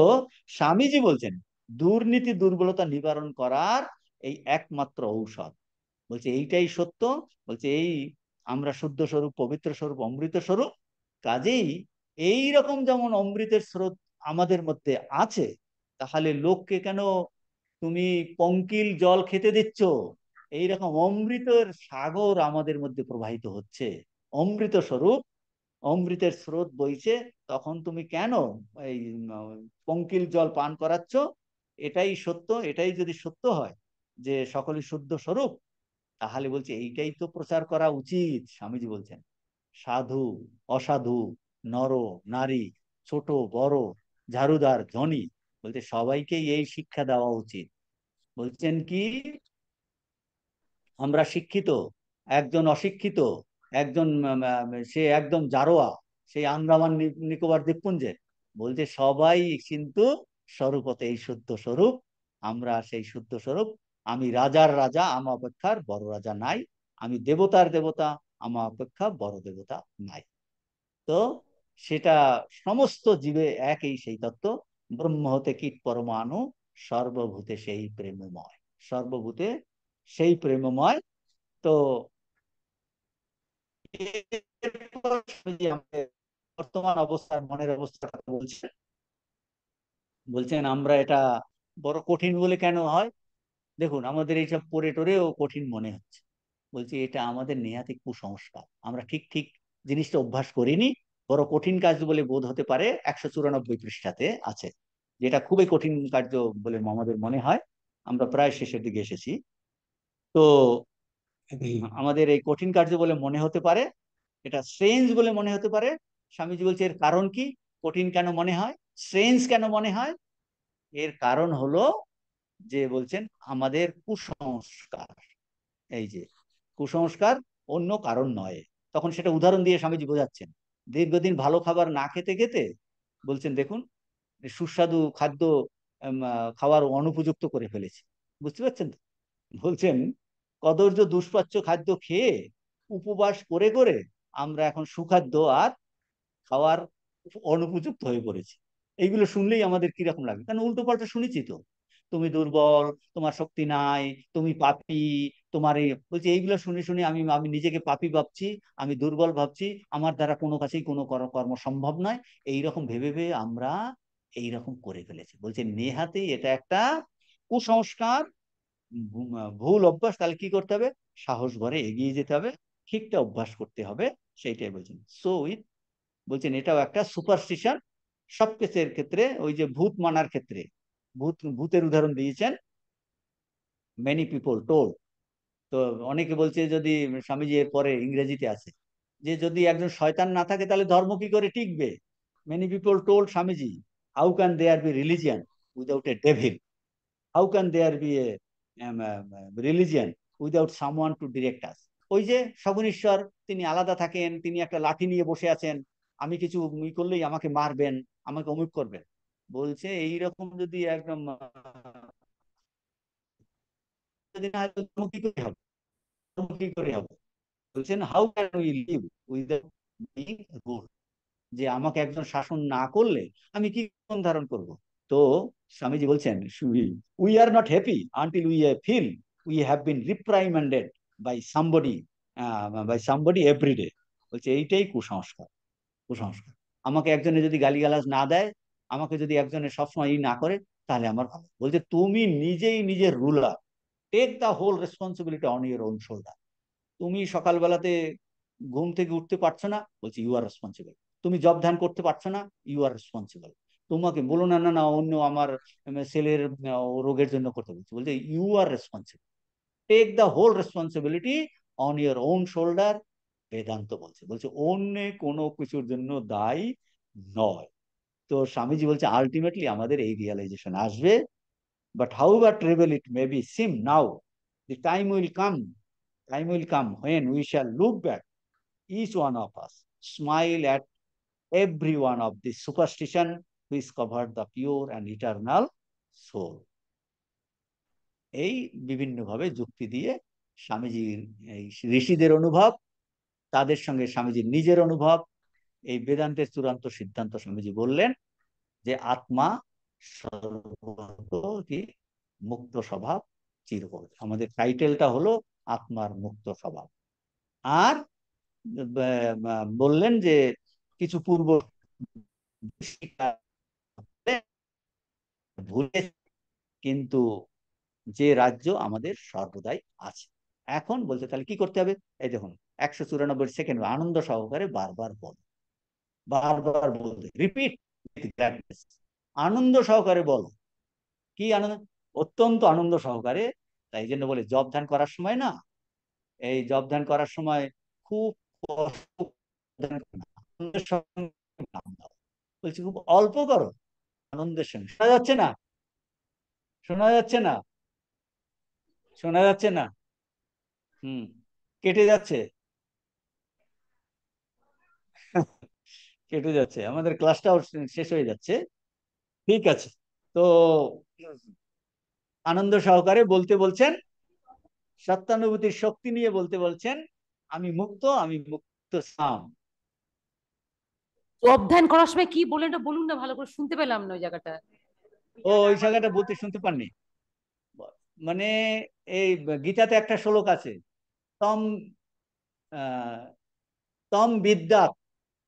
স্বামীজি বলছেন দুর্নীতি দুর্বলতা নিবারণ করার এই একমাত্র ঔষধ, বলছে এইটাই সত্য। বলছে এই আমরা শুদ্ধ স্বরূপ, পবিত্র স্বরূপ, অমৃত স্বরূপ, কাজেই এই রকম যেমন অমৃতের স্রোত আমাদের মধ্যে আছে, তাহলে লোককে কেন তুমি পঙ্কিল জল খেতে দিচ্ছ, এইরকম অমৃতের সাগর আমাদের মধ্যে প্রবাহিত হচ্ছে, অমৃত স্বরূপ, অমৃতের স্রোত বইছে, তখন তুমি কেন এই পঙ্কিল জল পান করাচ্ছ। এটাই সত্য, এটাই যদি সত্য হয় যে সকলই শুদ্ধ স্বরূপ, তাহলে বলছে এইটাই তো প্রচার করা উচিত। স্বামীজি বলছেন সাধু অসাধু, নর নারী, ছোট বড়, ঝাড়ুদার ধনী, বলতে সবাইকেই এই শিক্ষা দেওয়া উচিত। বলছেন কি, আমরা শিক্ষিত, একজন অশিক্ষিত, একজন সে একদম জারোয়া, সেই আন্দামান নিকোবর দ্বীপপুঞ্জে, বলছে সবাই কিন্তু স্বরূপতে এই শুদ্ধ স্বরূপ, আমরা সেই শুদ্ধ স্বরূপ। আমি রাজার রাজা, আমা অপেক্ষার বড় রাজা নাই, আমি দেবতার দেবতা, আমা অপেক্ষা বড় দেবতা নাই। তো সেটা সমস্ত জীবে একই সেই তত্ত্ব, ব্রহ্ম হতে কীট পরমাণু, সর্বভূতে সেই প্রেমময়, সর্বভূতে সেই প্রেমময়। তো এরপর আমাদের বর্তমান অবস্থার মনের অবস্থাটা বলছেন, বলছেন আমরা এটা বড় কঠিন বলে কেন হয়, দেখুন আমাদের এইসব পড়ে টরেও কঠিন মনে হচ্ছে। বলছি এটা আমাদের নেহাতি কুসংস্কার, আমরা ঠিক ঠিক জিনিসটা অভ্যাস করিনি, বড় কঠিন কাজ বলে বোধ হতে পারে। 194 পৃষ্ঠাতে আছে, যেটা খুবই কঠিন কার্য বলে আমাদের মনে হয়। আমরা প্রায় শেষের দিকে এসেছি। তো আমাদের এই কঠিন কার্য বলে মনে হতে পারে, এটা স্ট্রেঞ্জ বলে মনে হতে পারে। স্বামীজি বলছে এর কারণ কি, কঠিন কেন মনে হয়, স্ট্রেঞ্জ কেন মনে হয়, এর কারণ হলো যে বলছেন আমাদের কুসংস্কার। এই যে কুসংস্কার, অন্য কারণ নয়। তখন সেটা উদাহরণ দিয়ে স্বামীজি বোঝাচ্ছেন, দীর্ঘদিন ভালো খাবার না খেতে খেতে বলছেন দেখুন সুস্বাদু খাদ্য খাওয়ার অনুপযুক্ত করে ফেলেছে, বুঝতে পারছেন তো? বলছেন কদর্য দুষ্পাচ্য খাদ্য খেয়ে উপবাস করে করে আমরা এখন সুখাদ্য আর খাওয়ার অনুপযুক্ত হয়ে পড়েছি। এইগুলো শুনলেই আমাদের কিরকম লাগে, কারণ উল্টো পাল্টা শুনেছি তো, তুমি দুর্বল, তোমার শক্তি নাই, তুমি পাপী, তোমার এই বলছি, এইগুলো শুনে শুনে আমি আমি নিজেকে পাপী ভাবছি, আমি দুর্বল ভাবছি, আমার দ্বারা কোনো কাছেই কোনো কর্ম সম্ভব নয়, এইরকম ভেবে ভেবে আমরা এইরকম করে ফেলেছি। বলছে নেহাতেই এটা একটা কুসংস্কার, ভুল অভ্যাস। তাহলে কি করতে হবে, সাহস ভরে এগিয়ে যেতে হবে, ঠিকটা অভ্যাস করতে হবে, সেইটাই বলছেন। সো উইথ, বলছেন এটাও একটা সুপারস্টিশন। সব কেসের ক্ষেত্রে, ওই যে ভূত মানার ক্ষেত্রে, ভূতের উদাহরণ দিয়েছেন, মেনি পিপল টোল্ড। তো অনেকে বলছে, যদি স্বামীজি এর পরে ইংরেজিতে আছে, যে যদি একজন শয়তান না থাকে তাহলে ধর্ম কি করে টিকবে। Many people told Swamiji, how can there be religion without a devil, how can there be a religion without someone to direct us. ওই যে সগুণীশ্বর, তিনি আলাদা থাকেন, তিনি একটা লাঠি নিয়ে বসে আছেন, আমি কিছু করলেই আমাকে মারবেন, আমাকে অমুক করবেন। বলছে এইরকম যদি একদম যদি না হয়, ধর্ম কি করে হবে, ধর্ম কি করে হবে। বলছেন how can we live without being rule, যে আমাকে একজন শাসন না করলে আমি কি জীবন ধারণ করব। তো স্বামীজি বলছেন we are not happy until we feel we have been reprimanded by somebody everyday. বলছে এইটাই কুসংস্কার। কুসংস্কার, আমাকে একজনে যদি গালিগালাজ না দেয়, আমাকে যদি একজনে সবসময় ই না করে, তাহলে আমার ভালো। বলছে তুমি নিজেই নিজের ruler, take the whole responsibility on your own shoulder. তুমি সকালবেলাতে ঘুম থেকে উঠতে পারছো না, বলছি ইউ আর রেসপন্সিবল। তুমি জব ধ্যান করতে পারছো না, ইউ আর রেসপন্সিবল। তোমাকে বলো না না না অন্য আমার ছেলের রোগের জন্য করতে বলছি, বলছে you are responsible, take the whole responsibility on your own shoulder. Vedanta বলছে, বলছে অন্য কোনো কিছুর জন্য দায়ী নয়। তো স্বামীজি বলছে আলটিমেটলি আমাদের এই রিয়েলাইজেশন আসবে, but how ever treble it may be SIM now, the time will come when we shall look back, each one of us, smile at every one of this superstition which covered the pure and eternal soul. এই বিভিন্ন ভাবে যুক্তি দিয়ে স্বামীজির এই ঋষিদের অনুভব, তাদের সঙ্গে স্বামীজির নিজের অনুভব, এই বেদান্তের চূড়ান্ত সিদ্ধান্ত স্বামীজি বললেন যে আত্মা সর্বতই মুক্ত স্বভাব চিরকাল। আমাদের টাইটেলটা হলো আত্মার মুক্ত স্বভাব। আর বললেন যে কিছু পূর্ব ভুলে, কিন্তু যে রাজ্য আমাদের সর্বদাই আছে। এখন বলছে তাহলে কি করতে হবে, এই দেখুন 194 সেকেন্ড আনন্দ সহকারে বারবার বল, বারবার বলতে রিপিট, আনন্দ সহকারে বলো। কি আনন্দ, অত্যন্ত আনন্দ সহকারে। তাই জন্য বলে জব ধ্যান করার সময় না, এই জব ধ্যান করার সময় খুব বলছি খুব অল্প করো, আনন্দের সঙ্গে। শোনা যাচ্ছে না? শোনা যাচ্ছে না? শোনা যাচ্ছে না? হুম, কেটে যাচ্ছে। কেটে যাচ্ছে, আমাদের ক্লাসটাও শেষ হয়ে যাচ্ছে। ঠিক আছে। তো আনন্দ সহকারে বলতে বলছেন, সত্যানুভূতির শক্তি নিয়ে বলতে বলছেন, আমি মুক্ত, আমি মুক্ত সাম। অধ্যয়ন করার সময় কি বলেন না, বলুন না, ভালো করে শুনতে পেলাম না ওই জায়গাটা। ও ওই জায়গাটা বলতে শুনতে পাননি? মানে এই গীতাতে একটা শ্লোক আছে, তম আহ, তম বিদ্যাৎ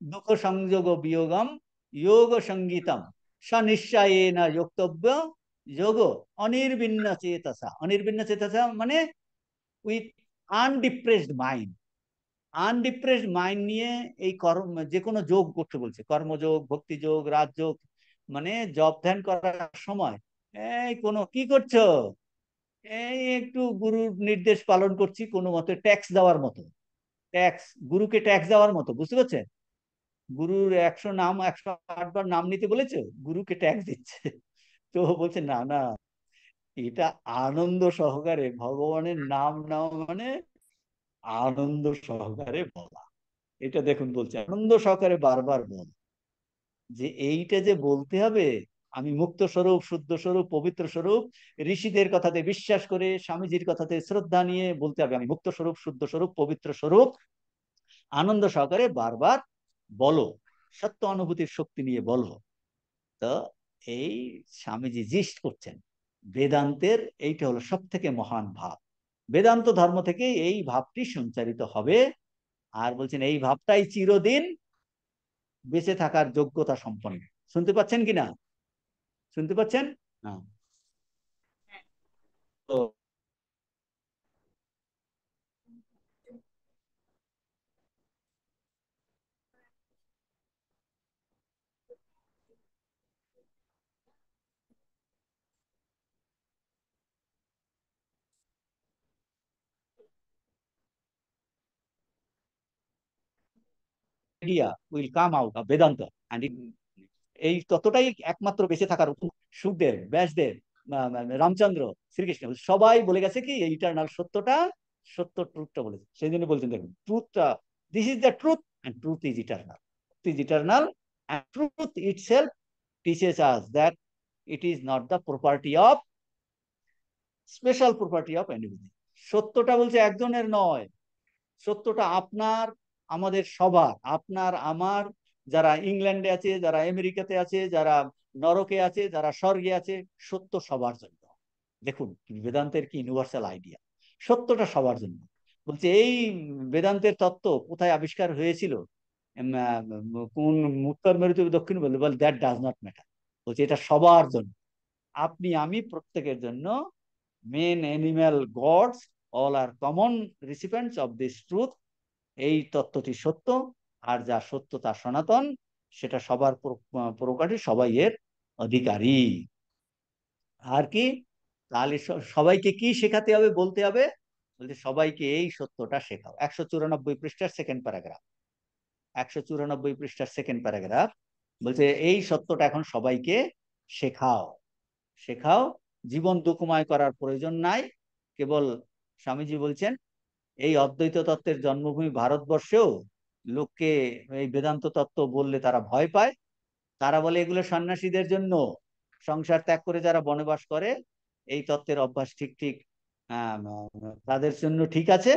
দুঃখ সংযোগ বিয়োগম যোগ সঙ্গীতম সনিশ্চয়েন যোক্তব্য যোগ অনির্বিন্ন চেতসা। অনির্বিন্ন চেতসা মানে উইথ আনডিপ্রেসড মাইন্ড। আনডিপ্রেসড মাইন্ড নিয়ে এই কর্ম যে কোনো যোগ করতে বলছে, কর্মযোগ, ভক্তিযোগ, রাজযোগ। মানে জব ধ্যান করার সময় এই কোনো কি করছো, এই একটু গুরুর নির্দেশ পালন করছি, কোনো মতে ট্যাক্স দেওয়ার মতো, ট্যাক্স, গুরুকে ট্যাক্স দেওয়ার মতো, বুঝতে পারছেন? গুরুর 108 বার নাম নিতে বলেছে, গুরুকে ট্যাক্স দিচ্ছে। তো বলছে না না, এটা আনন্দ সহকারে ভগবানের নাম নাও, মানে আনন্দ সহকারে বলা। এটা দেখুন বলছে আনন্দ সহকারে বারবার বল, যে এইটা যে বলতে হবে, আমি মুক্ত স্বরূপ, শুদ্ধ স্বরূপ, পবিত্র স্বরূপ, ঋষিদের কথাতে বিশ্বাস করে স্বামীজির কথাতে শ্রদ্ধা নিয়ে বলতে হবে আমি মুক্ত স্বরূপ, শুদ্ধ স্বরূপ, পবিত্র স্বরূপ, আনন্দ সহকারে বারবার বলো, সত্য অনুভূতির শক্তি নিয়ে বলো। তো এই স্বামীজি জিস্ট করছেন বেদান্তের এইটা হলো সব থেকে মহান ভাব, বেদান্ত ধর্ম থেকে এই ভাবটি সঞ্চারিত হবে। আর বলছেন এই ভাবটাই চিরদিন বেঁচে থাকার যোগ্যতা সম্পন্ন। শুনতে পাচ্ছেন কিনা? শুনতে পাচ্ছেন? হ্যাঁ। তো idea will come out of Vedanta and এই ততটাই একমাত্র বেঁচে থাকার সুখদেব, ব্যাসদেব, রামচন্দ্র, শ্রীকৃষ্ণ সবাই বলে গেছে কি এই ইটারনাল সত্যটা, সত্য ট্রুথটা বলেছে। সেই জন্য বলছেন দেখুন ট্রুথটা, this is the truth and truth is eternal, is eternal and truth itself teaches us that it is not the property of, special property of anybody. সত্যটা বলছে একজনের নয়, সত্যটা আপনার, আমাদের সবার, আপনার আমার, যারা ইংল্যান্ডে আছে, যারা আমেরিকাতে আছে, যারা নরকে আছে, যারা স্বর্গে আছে, সত্য সবার জন্য। দেখুন বেদান্তের কি ইউনিভার্সাল আইডিয়া, সত্যটা সবার জন্য। বলছে এই বেদান্তের তত্ত্ব কোথায় আবিষ্কার হয়েছিল, কোন উত্তর মেরুতে, দক্ষিণ মেরুতে, বল দ্যাট ডাজ নট ম্যাটার। বলছে এটা সবার জন্য, আপনি আমি প্রত্যেকের জন্য। Men animal gods all are common recipients of this truth. এই তত্ত্বটি সত্য, আর যা সত্য তা সনাতন, সেটা সবার প্রকারই, সবাই এর অধিকারী। আর কি, তাহলে সবাইকে কি শেখাতে হবে, বলতে হবে? বলতে সবাইকে এই সত্যটা শেখাও। 194 পৃষ্ঠার সেকেন্ড প্যারাগ্রাফ, 194 পৃষ্ঠার সেকেন্ড প্যারাগ্রাফ। বলছে এই সত্যটা এখন সবাইকে শেখাও, শেখাও। জীবন দুঃখময় করার প্রয়োজন নাই। কেবল স্বামীজি বলছেন এই অদ্বৈত তত্ত্বের জন্মভূমি ভারতবর্ষেও লোককে এই বেদান্ত তত্ত্ব বললে তারা ভয় পায়। তারা বলে এগুলো সন্ন্যাসীদের জন্য, সংসার ত্যাগ করে যারা বনবাস করে, এই তত্ত্বের অভ্যাস ঠিক ঠিক তাদের জন্য ঠিক আছে।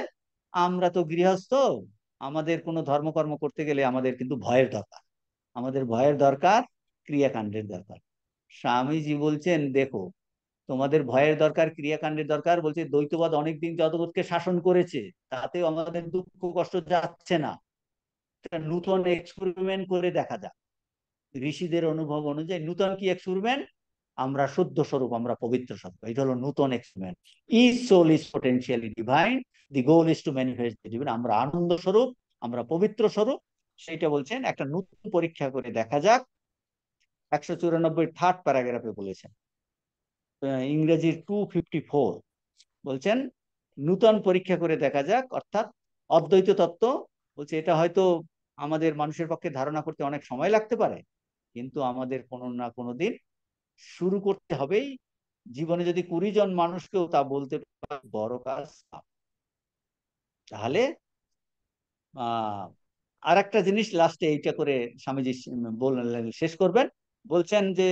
আমরা তো গৃহস্থ, আমাদের কোনো ধর্মকর্ম করতে গেলে আমাদের কিন্তু ভয়ের দরকার, আমাদের ভয়ের দরকার, ক্রিয়াকাণ্ডের দরকার। স্বামীজি বলছেন দেখো, তোমাদের ভয়ের দরকার, ক্রিয়াকাণ্ডের দরকার। বলছে দ্বৈতবাদ অনেকদিন জগৎকে শাসন করেছে, তাতেও আমাদের দুঃখ কষ্ট যাচ্ছে না। একটা নূতন এক্সপেরিমেন্ট করে দেখা যাক। ঋষিদের অনুভব অনুযায়ী নূতন কি এক্সপেরিমেন্ট? আমরা শুদ্ধ স্বরূপ, আমরা পবিত্র স্বরূপ, এটা হলো নূতন experiment. Each soul is potentially divine, the goal is to manifest the divine. আমরা আনন্দ স্বরূপ, আমরা পবিত্র স্বরূপ, সেইটা বলছেন একটা নতুন পরীক্ষা করে দেখা যাক। 194 থার্ড প্যারাগ্রাফে বলেছেন, ইংরেজি 254, বলছেন নূতন পরীক্ষা করে দেখা যাক, অর্থাৎ অদ্বৈত তত্ত্ব। বলছে এটা হয়তো আমাদের মানুষের পক্ষে ধারণা করতে অনেক সময় লাগতে পারে, কিন্তু আমাদের কোনো না কোনো দিন শুরু করতে হবেই। জীবনে যদি 20 জন মানুষকেও তা বলতে পারে, বড় কাজ। তাহলে আর একটা জিনিস লাস্টে এইটা করে স্বামীজি বললেন, শেষ করবেন। বলছেন যে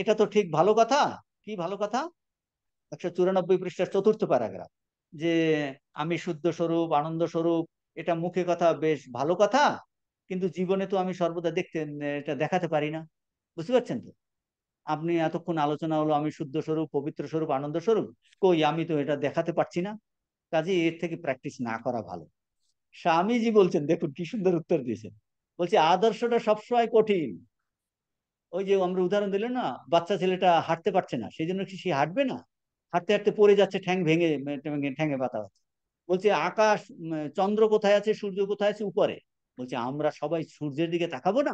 এটা তো ঠিক ভালো কথা। কি ভালো কথা? 194 পৃষ্ঠার 4র্থ প্যারাগ্রাফ, যে আমি শুদ্ধ স্বরূপ, আনন্দ স্বরূপ, এটা মুখে কথা বেশ ভালো কথা, কিন্তু জীবনে তো আমি সর্বদা এটা দেখাতে পারি না। বুঝতে পারছেন তো? আপনি এতক্ষণ আলোচনা হলো আমি শুদ্ধ স্বরূপ, পবিত্র স্বরূপ, আনন্দ স্বরূপ, কই আমি তো এটা দেখাতে পারছি না। কাজে এর থেকে প্র্যাকটিস না করা ভালো। স্বামীজি বলছেন, দেখুন কি সুন্দর উত্তর দিয়েছেন। বলছে আদর্শটা সবসময় কঠিন। ওই যে আমরা উদাহরণ দিলাম না, বাচ্চা ছেলেটা হাঁটতে পারছে না, সেই জন্য কি সে হাঁটবে না? হাঁটতে হাঁটতে পড়ে যাচ্ছে, ঠ্যাং ভেঙে, ঠ্যাঙে ব্যথা হচ্ছে। বলছে আকাশ, চন্দ্র কোথায় আছে, সূর্য কোথায় আছে? উপরে। বলছে আমরা সবাই সূর্যের দিকে তাকাবো না,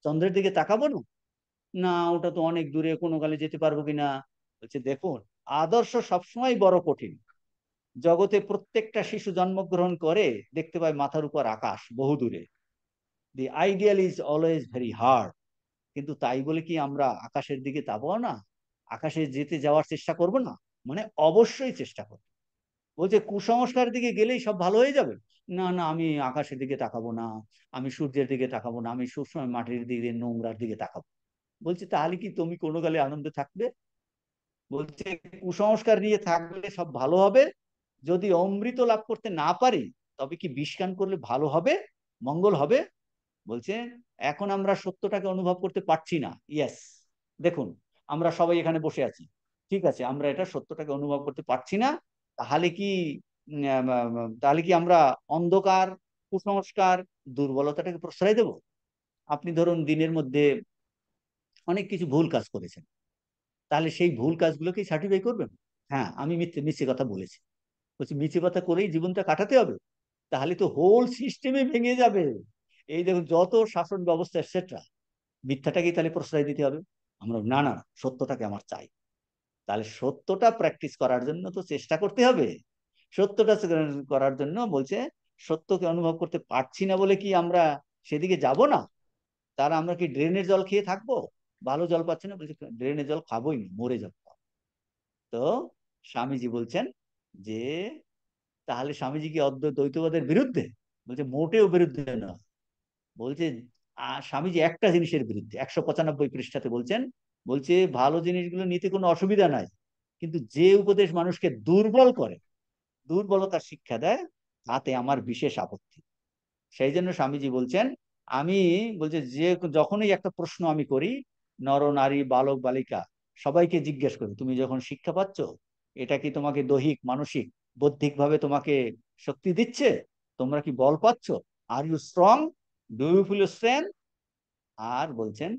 চন্দ্রের দিকে তাকাবো না? না, ওটা তো অনেক দূরে, কোনো কালে যেতে পারবো কিনা। বলছে দেখুন, আদর্শ সবসময় বড় কঠিন। জগতে প্রত্যেকটা শিশু জন্মগ্রহণ করে, দেখতে পায় মাথার উপর আকাশ বহু দূরে। দি ideal is always very hard. কিন্তু তাই বলে কি আমরা আকাশের দিকে তাকাবো না, আকাশে যেতে যাওয়ার চেষ্টা করব না? মানে অবশ্যই চেষ্টা করব। বলছে কুসংস্কার দিকে গেলেই সব ভালো হয়ে যাবে? না না, আমি আকাশের দিকে তাকাবো না, আমি সূর্যের দিকে তাকাবো না, আমি সবসময় মাটির দিকে, নোংরার দিকে তাকাবো। বলছে তাহলে কি তুমি কোনো কালে আনন্দে থাকবে? বলছে কুসংস্কার নিয়ে থাকলে সব ভালো হবে। যদি অমৃত লাভ করতে না পারি, তবে কি বিষকান করলে ভালো হবে, মঙ্গল হবে? বলছে এখন আমরা সত্যটাকে অনুভব করতে পারছি না। ইয়েস, দেখুন আমরা সবাই এখানে বসে আছি, ঠিক আছে, আমরা এটা সত্যটাকে অনুভব করতে পারছি না। তাহলে কি তাহলে কি আমরা অন্ধকার, কুসংস্কার, দুর্বলতাটাকে প্রশ্রয় দেব? আপনি ধরুন দিনের মধ্যে অনেক কিছু ভুল কাজ করেছেন, তাহলে সেই ভুল কাজগুলোকে সার্টিফাই করবেন? হ্যাঁ, আমি মিথ্যে মিথ্যে কথা বলেছি। বলছি মিথ্যে কথা করেই জীবনটা কাটাতে হবে? তাহলে তো হোল সিস্টেমে ভেঙে যাবে। এই দেখুন যত শাসন ব্যবস্থা এটসেট্রা, মিথ্যাটাকেই তাহলে প্রশ্রয় দিতে হবে। আমরা না না, সত্যটাকে আমার চাই। তাহলে সত্যটা প্র্যাকটিস করার জন্য তো চেষ্টা করতে হবে। সত্যটা করার জন্য বলছে সত্যকে অনুভব করতে পারছি না বলে কি আমরা সেদিকে যাব না? তারা আমরা কি ড্রেনের জল খেয়ে থাকবো? ভালো জল পাচ্ছি না, বলছে ড্রেনের জল খাবোই না, মরে যাবো। তো স্বামীজি বলছেন যে তাহলে স্বামীজি কি দ্বৈতবাদের বিরুদ্ধে? বলছে মোটেও বিরুদ্ধে না। বলছে স্বামীজি একটা জিনিসের বিরুদ্ধে, 195 পৃষ্ঠাতে বলছেন, বলছে ভালো জিনিসগুলো নিতে কোনো অসুবিধা নাই, কিন্তু যে উপদেশ মানুষকে দুর্বল করে, দুর্বলতার শিক্ষা দেয়, তাতে আমার বিশেষ আপত্তি। সেই জন্য স্বামীজি বলছেন, আমি বলছে যে যখনই একটা প্রশ্ন আমি করি, নর নারী বালক বালিকা সবাইকে জিজ্ঞেস করি, তুমি যখন শিক্ষা পাচ্ছ, এটা কি তোমাকে দৈহিক মানসিক বৌদ্ধিক ভাবে তোমাকে শক্তি দিচ্ছে? তোমরা কি বল পাচ্ছ? Are you strong? Do you feel strength? আর বলছেন,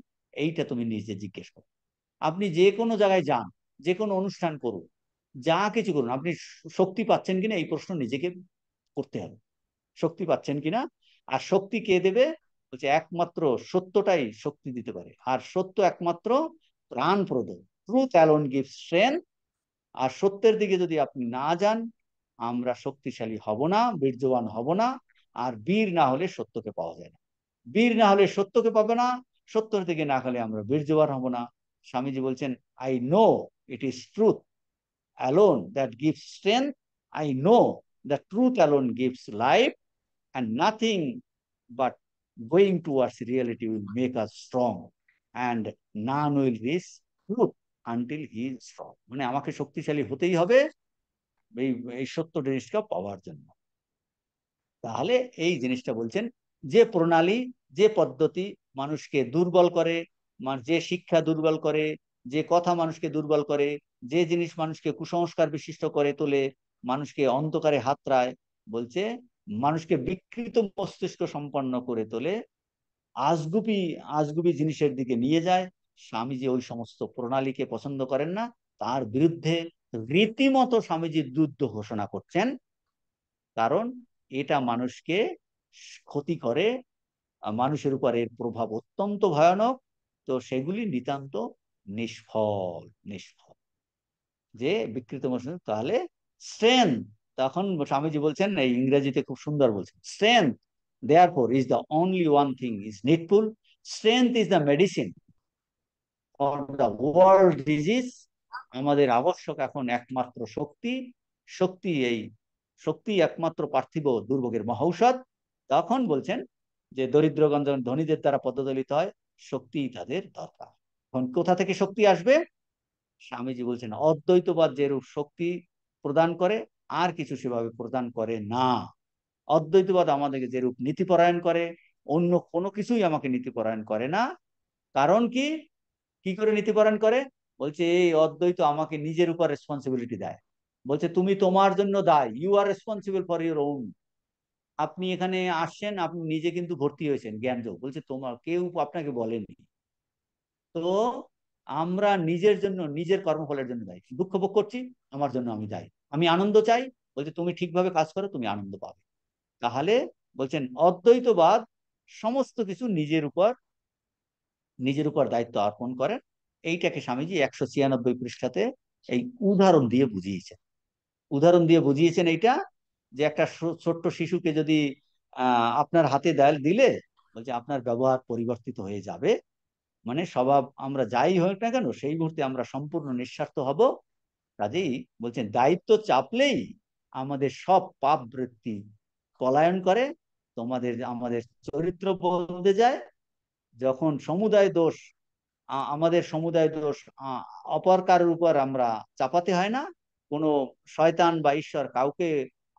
এইটা তুমি নিজে জিজ্ঞেস করো। আপনি যে কোনো জায়গায় যান, যে কোনো অনুষ্ঠান করুন, যা কিছু করুন, আপনি শক্তি পাচ্ছেন কিনা এই প্রশ্ন নিজেকে করতে হবে। শক্তি পাচ্ছেন কিনা? আর শক্তি কে দেবে? বলছে একমাত্র সত্যটাই শক্তি দিতে পারে, আর সত্য একমাত্র প্রাণপ্রদ। Truth alone gives strength. আর সত্যের দিকে যদি আপনি না যান, আমরা শক্তিশালী হব না, বীর্যবান হব না। আর বীর না হলে সত্যকে পাওয়া যায় না, বীর না হলে সত্যকে পাবে না, সত্যের দিকে না গেলে আমরা বীর্যবান হব না। স্বামীজি বলছেন, I know it is truth alone that gives strength. I know that truth alone gives life, and nothing but going towards reality will make us strong, and none will reach truth until he is strong. মানে আমাকে শক্তিশালী হতেই হবে এই এই সত্য জিনিসটা পাওয়ার জন্য। তাহলে এই জিনিসটা বলছেন, যে প্রণালী, যে পদ্ধতি মানুষকে দুর্বল করে, যে শিক্ষা দুর্বল করে, যে কথা মানুষকে দুর্বল করে, যে জিনিস মানুষকে কুসংস্কার বিশিষ্ট করে তোলে, মানুষকে অন্ধকারে হাতড়ায়, বলছে মানুষকে বিকৃত মস্তিষ্ক সম্পন্ন করে তোলে, আজগুবি আজগুবি জিনিসের দিকে নিয়ে যায়, স্বামীজি ওই সমস্ত প্রণালীকে পছন্দ করেন না। তার বিরুদ্ধে রীতিমতো স্বামীজি যুদ্ধ ঘোষণা করছেন, কারণ এটা মানুষকে ক্ষতি করে, মানুষের উপর এর প্রভাব অত্যন্ত ভয়ানক। তো সেগুলি নিতান্ত নিষ্ফল, নিষ্ফল যে বিকৃত মস্তিষ্ক। তাহলে স্ট্রেংথ, তখন স্বামীজি বলছেন, এই ইংরেজিতে খুব সুন্দর বলছেন, strength therefore is the only one thing is needful. Strength is the medicine for the world disease. আমাদের আবশ্যক এখন একমাত্র শক্তি। শক্তি, এই শক্তি একমাত্র পার্থিব দুর্ভোগের মহৌষধ। তখন বলছেন যে দরিদ্রগণ যখন ধনীদের দ্বারা পদদলিত হয়, শক্তি তাদের দরকার। এখন কোথা থেকে শক্তি আসবে? স্বামীজি বলছেন, অদ্বৈতবাদ যেরূপ শক্তি প্রদান করে, আর কিছু সেভাবে প্রদান করে না। অদ্বৈতবাদ আমাদেরকে যেরূপ নীতিপরায়ণ করে, অন্য কোনো কিছুই আমাকে নীতিপরায়ণ করে না। কারণ কি? কি করে নীতিপরায়ণ করে? বলছে এই অদ্বৈত আমাকে নিজের উপর রেসপন্সিবিলিটি দেয়। বলছে তুমি তোমার জন্য দায়, you are responsible for your own. আপনি এখানে আসছেন, আপনি নিজে কিন্তু ভর্তি হয়েছেন জ্ঞান যোগ, বলছে তোমার কেউ আপনাকে বলেনি। তো আমরা নিজের জন্য, নিজের কর্মফলের জন্য দায়ী। দুঃখ ভোগ করছি, আমার জন্য আমি দায়ী। আমি আনন্দ চাই, বলছে তুমি ঠিকভাবে কাজ করো, তুমি আনন্দ পাবে। তাহলে বলছেন অদ্বৈতবাদ সমস্ত কিছু নিজের উপর দায়িত্ব অর্পণ করেন। এইটাকে স্বামীজি 196 পৃষ্ঠাতে এই উদাহরণ দিয়ে বুঝিয়েছেন। উদাহরণ দিয়ে বুঝিয়েছেন এইটা, যে একটা ছোট্ট শিশুকে যদি আপনার হাতে দিলে, বলছে আপনার ব্যবহার পরিবর্তিত হয়ে যাবে। মানে স্বভাব আমরা যাই হোক না কেন, সেই মুহূর্তে আমরা সম্পূর্ণ নিঃস্বার্থ হব। কাজেই বলছেন দায়িত্ব চাপলেই আমাদের সব পাপ বৃত্তি পলায়ন করে, আমাদের চরিত্র বদলে যায়। যখন সমুদায় দোষ, আমাদের সমুদায় দোষ অপর কারোর উপর আমরা চাপাতে হয় না, কোনো শয়তান বা ঈশ্বর কাউকে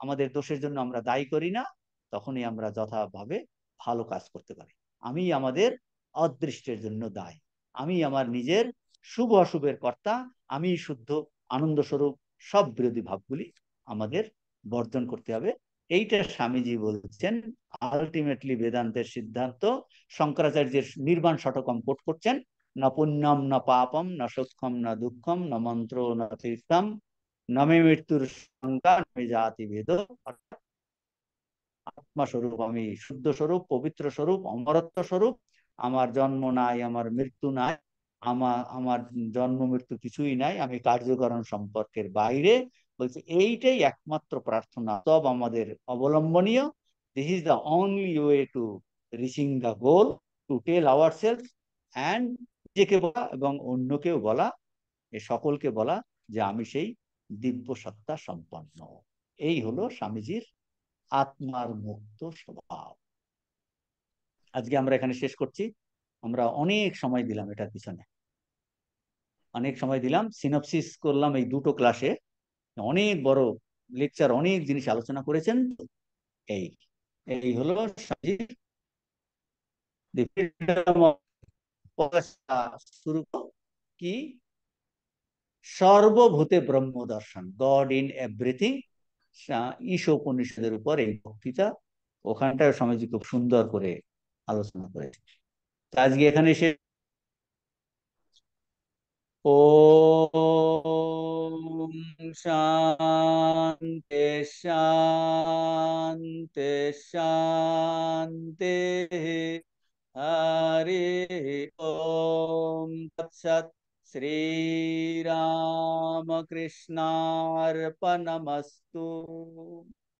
আমাদের দোষের জন্য আমরা দায়ী করি না, তখনই আমরা যথাভাবে ভালো কাজ করতে পারি। আমি আমাদের অদৃষ্টের জন্য দায়ী, আমি আমার নিজের শুভ অশুভের কর্তা, আমি শুদ্ধ আনন্দ স্বরূপ। সব বিরোধী ভাবগুলি আমাদের বর্জন করতে হবে। এইটা স্বামীজি বলছেন আলটিমেটলি বেদান্তের সিদ্ধান্ত। শঙ্করাচার্যের নির্বাণ শতকম কোট করছেন, না পুণ্যম না পাপম না সুখম না দুঃখম না মন্ত্র না তীর্থম নমে মৃত্যুর সংজ্ঞা নমে জাতি ভেদ। আত্মা স্বরূপ আমি শুদ্ধ স্বরূপ, পবিত্র স্বরূপ, অমরত্ব স্বরূপ। আমার জন্ম নাই, আমার মৃত্যু নাই, আমার জন্ম মৃত্যু কিছুই নাই, আমি কার্যকরণ সম্পর্কের বাইরে। বলছে এইটাই একমাত্র প্রার্থনা, তব আমাদের অবলম্বনীয়। This is the only way to reaching the goal, to tell our self and, নিজেকে বলা এবং অন্যকেও বলা, এ সকলকে বলা যে আমি সেই দিব্য সত্তা সম্পন্ন। এই হলো স্বামীজির আত্মার মুক্ত স্বভাব। আজকে আমরা এখানে শেষ করছি। আমরা অনেক সময় দিলাম এটার পিছনে, অনেক সময় দিলাম, সিনপসিস করলাম এই দুটো ক্লাসে। অনেক বড় লেকচার, অনেক জিনিস আলোচনা করেছেন। এই এই হলো স্বামীজির The freedom of প্রচেষ্টা শুরু কি, সর্বভূতে ব্রহ্ম দর্শন, গড ইন এভরিথিং, ঈশোপনিষদের উপর এই বক্তৃতা। ওখানটায় স্বামীজি খুব সুন্দর করে আলোচনা করেছে। আজকে এখানে সে ওম শান্তি শান্তি শান্তি, হরি ওম তৎসৎ। শ্রীরামকৃষ্ণার্পণমস্তু।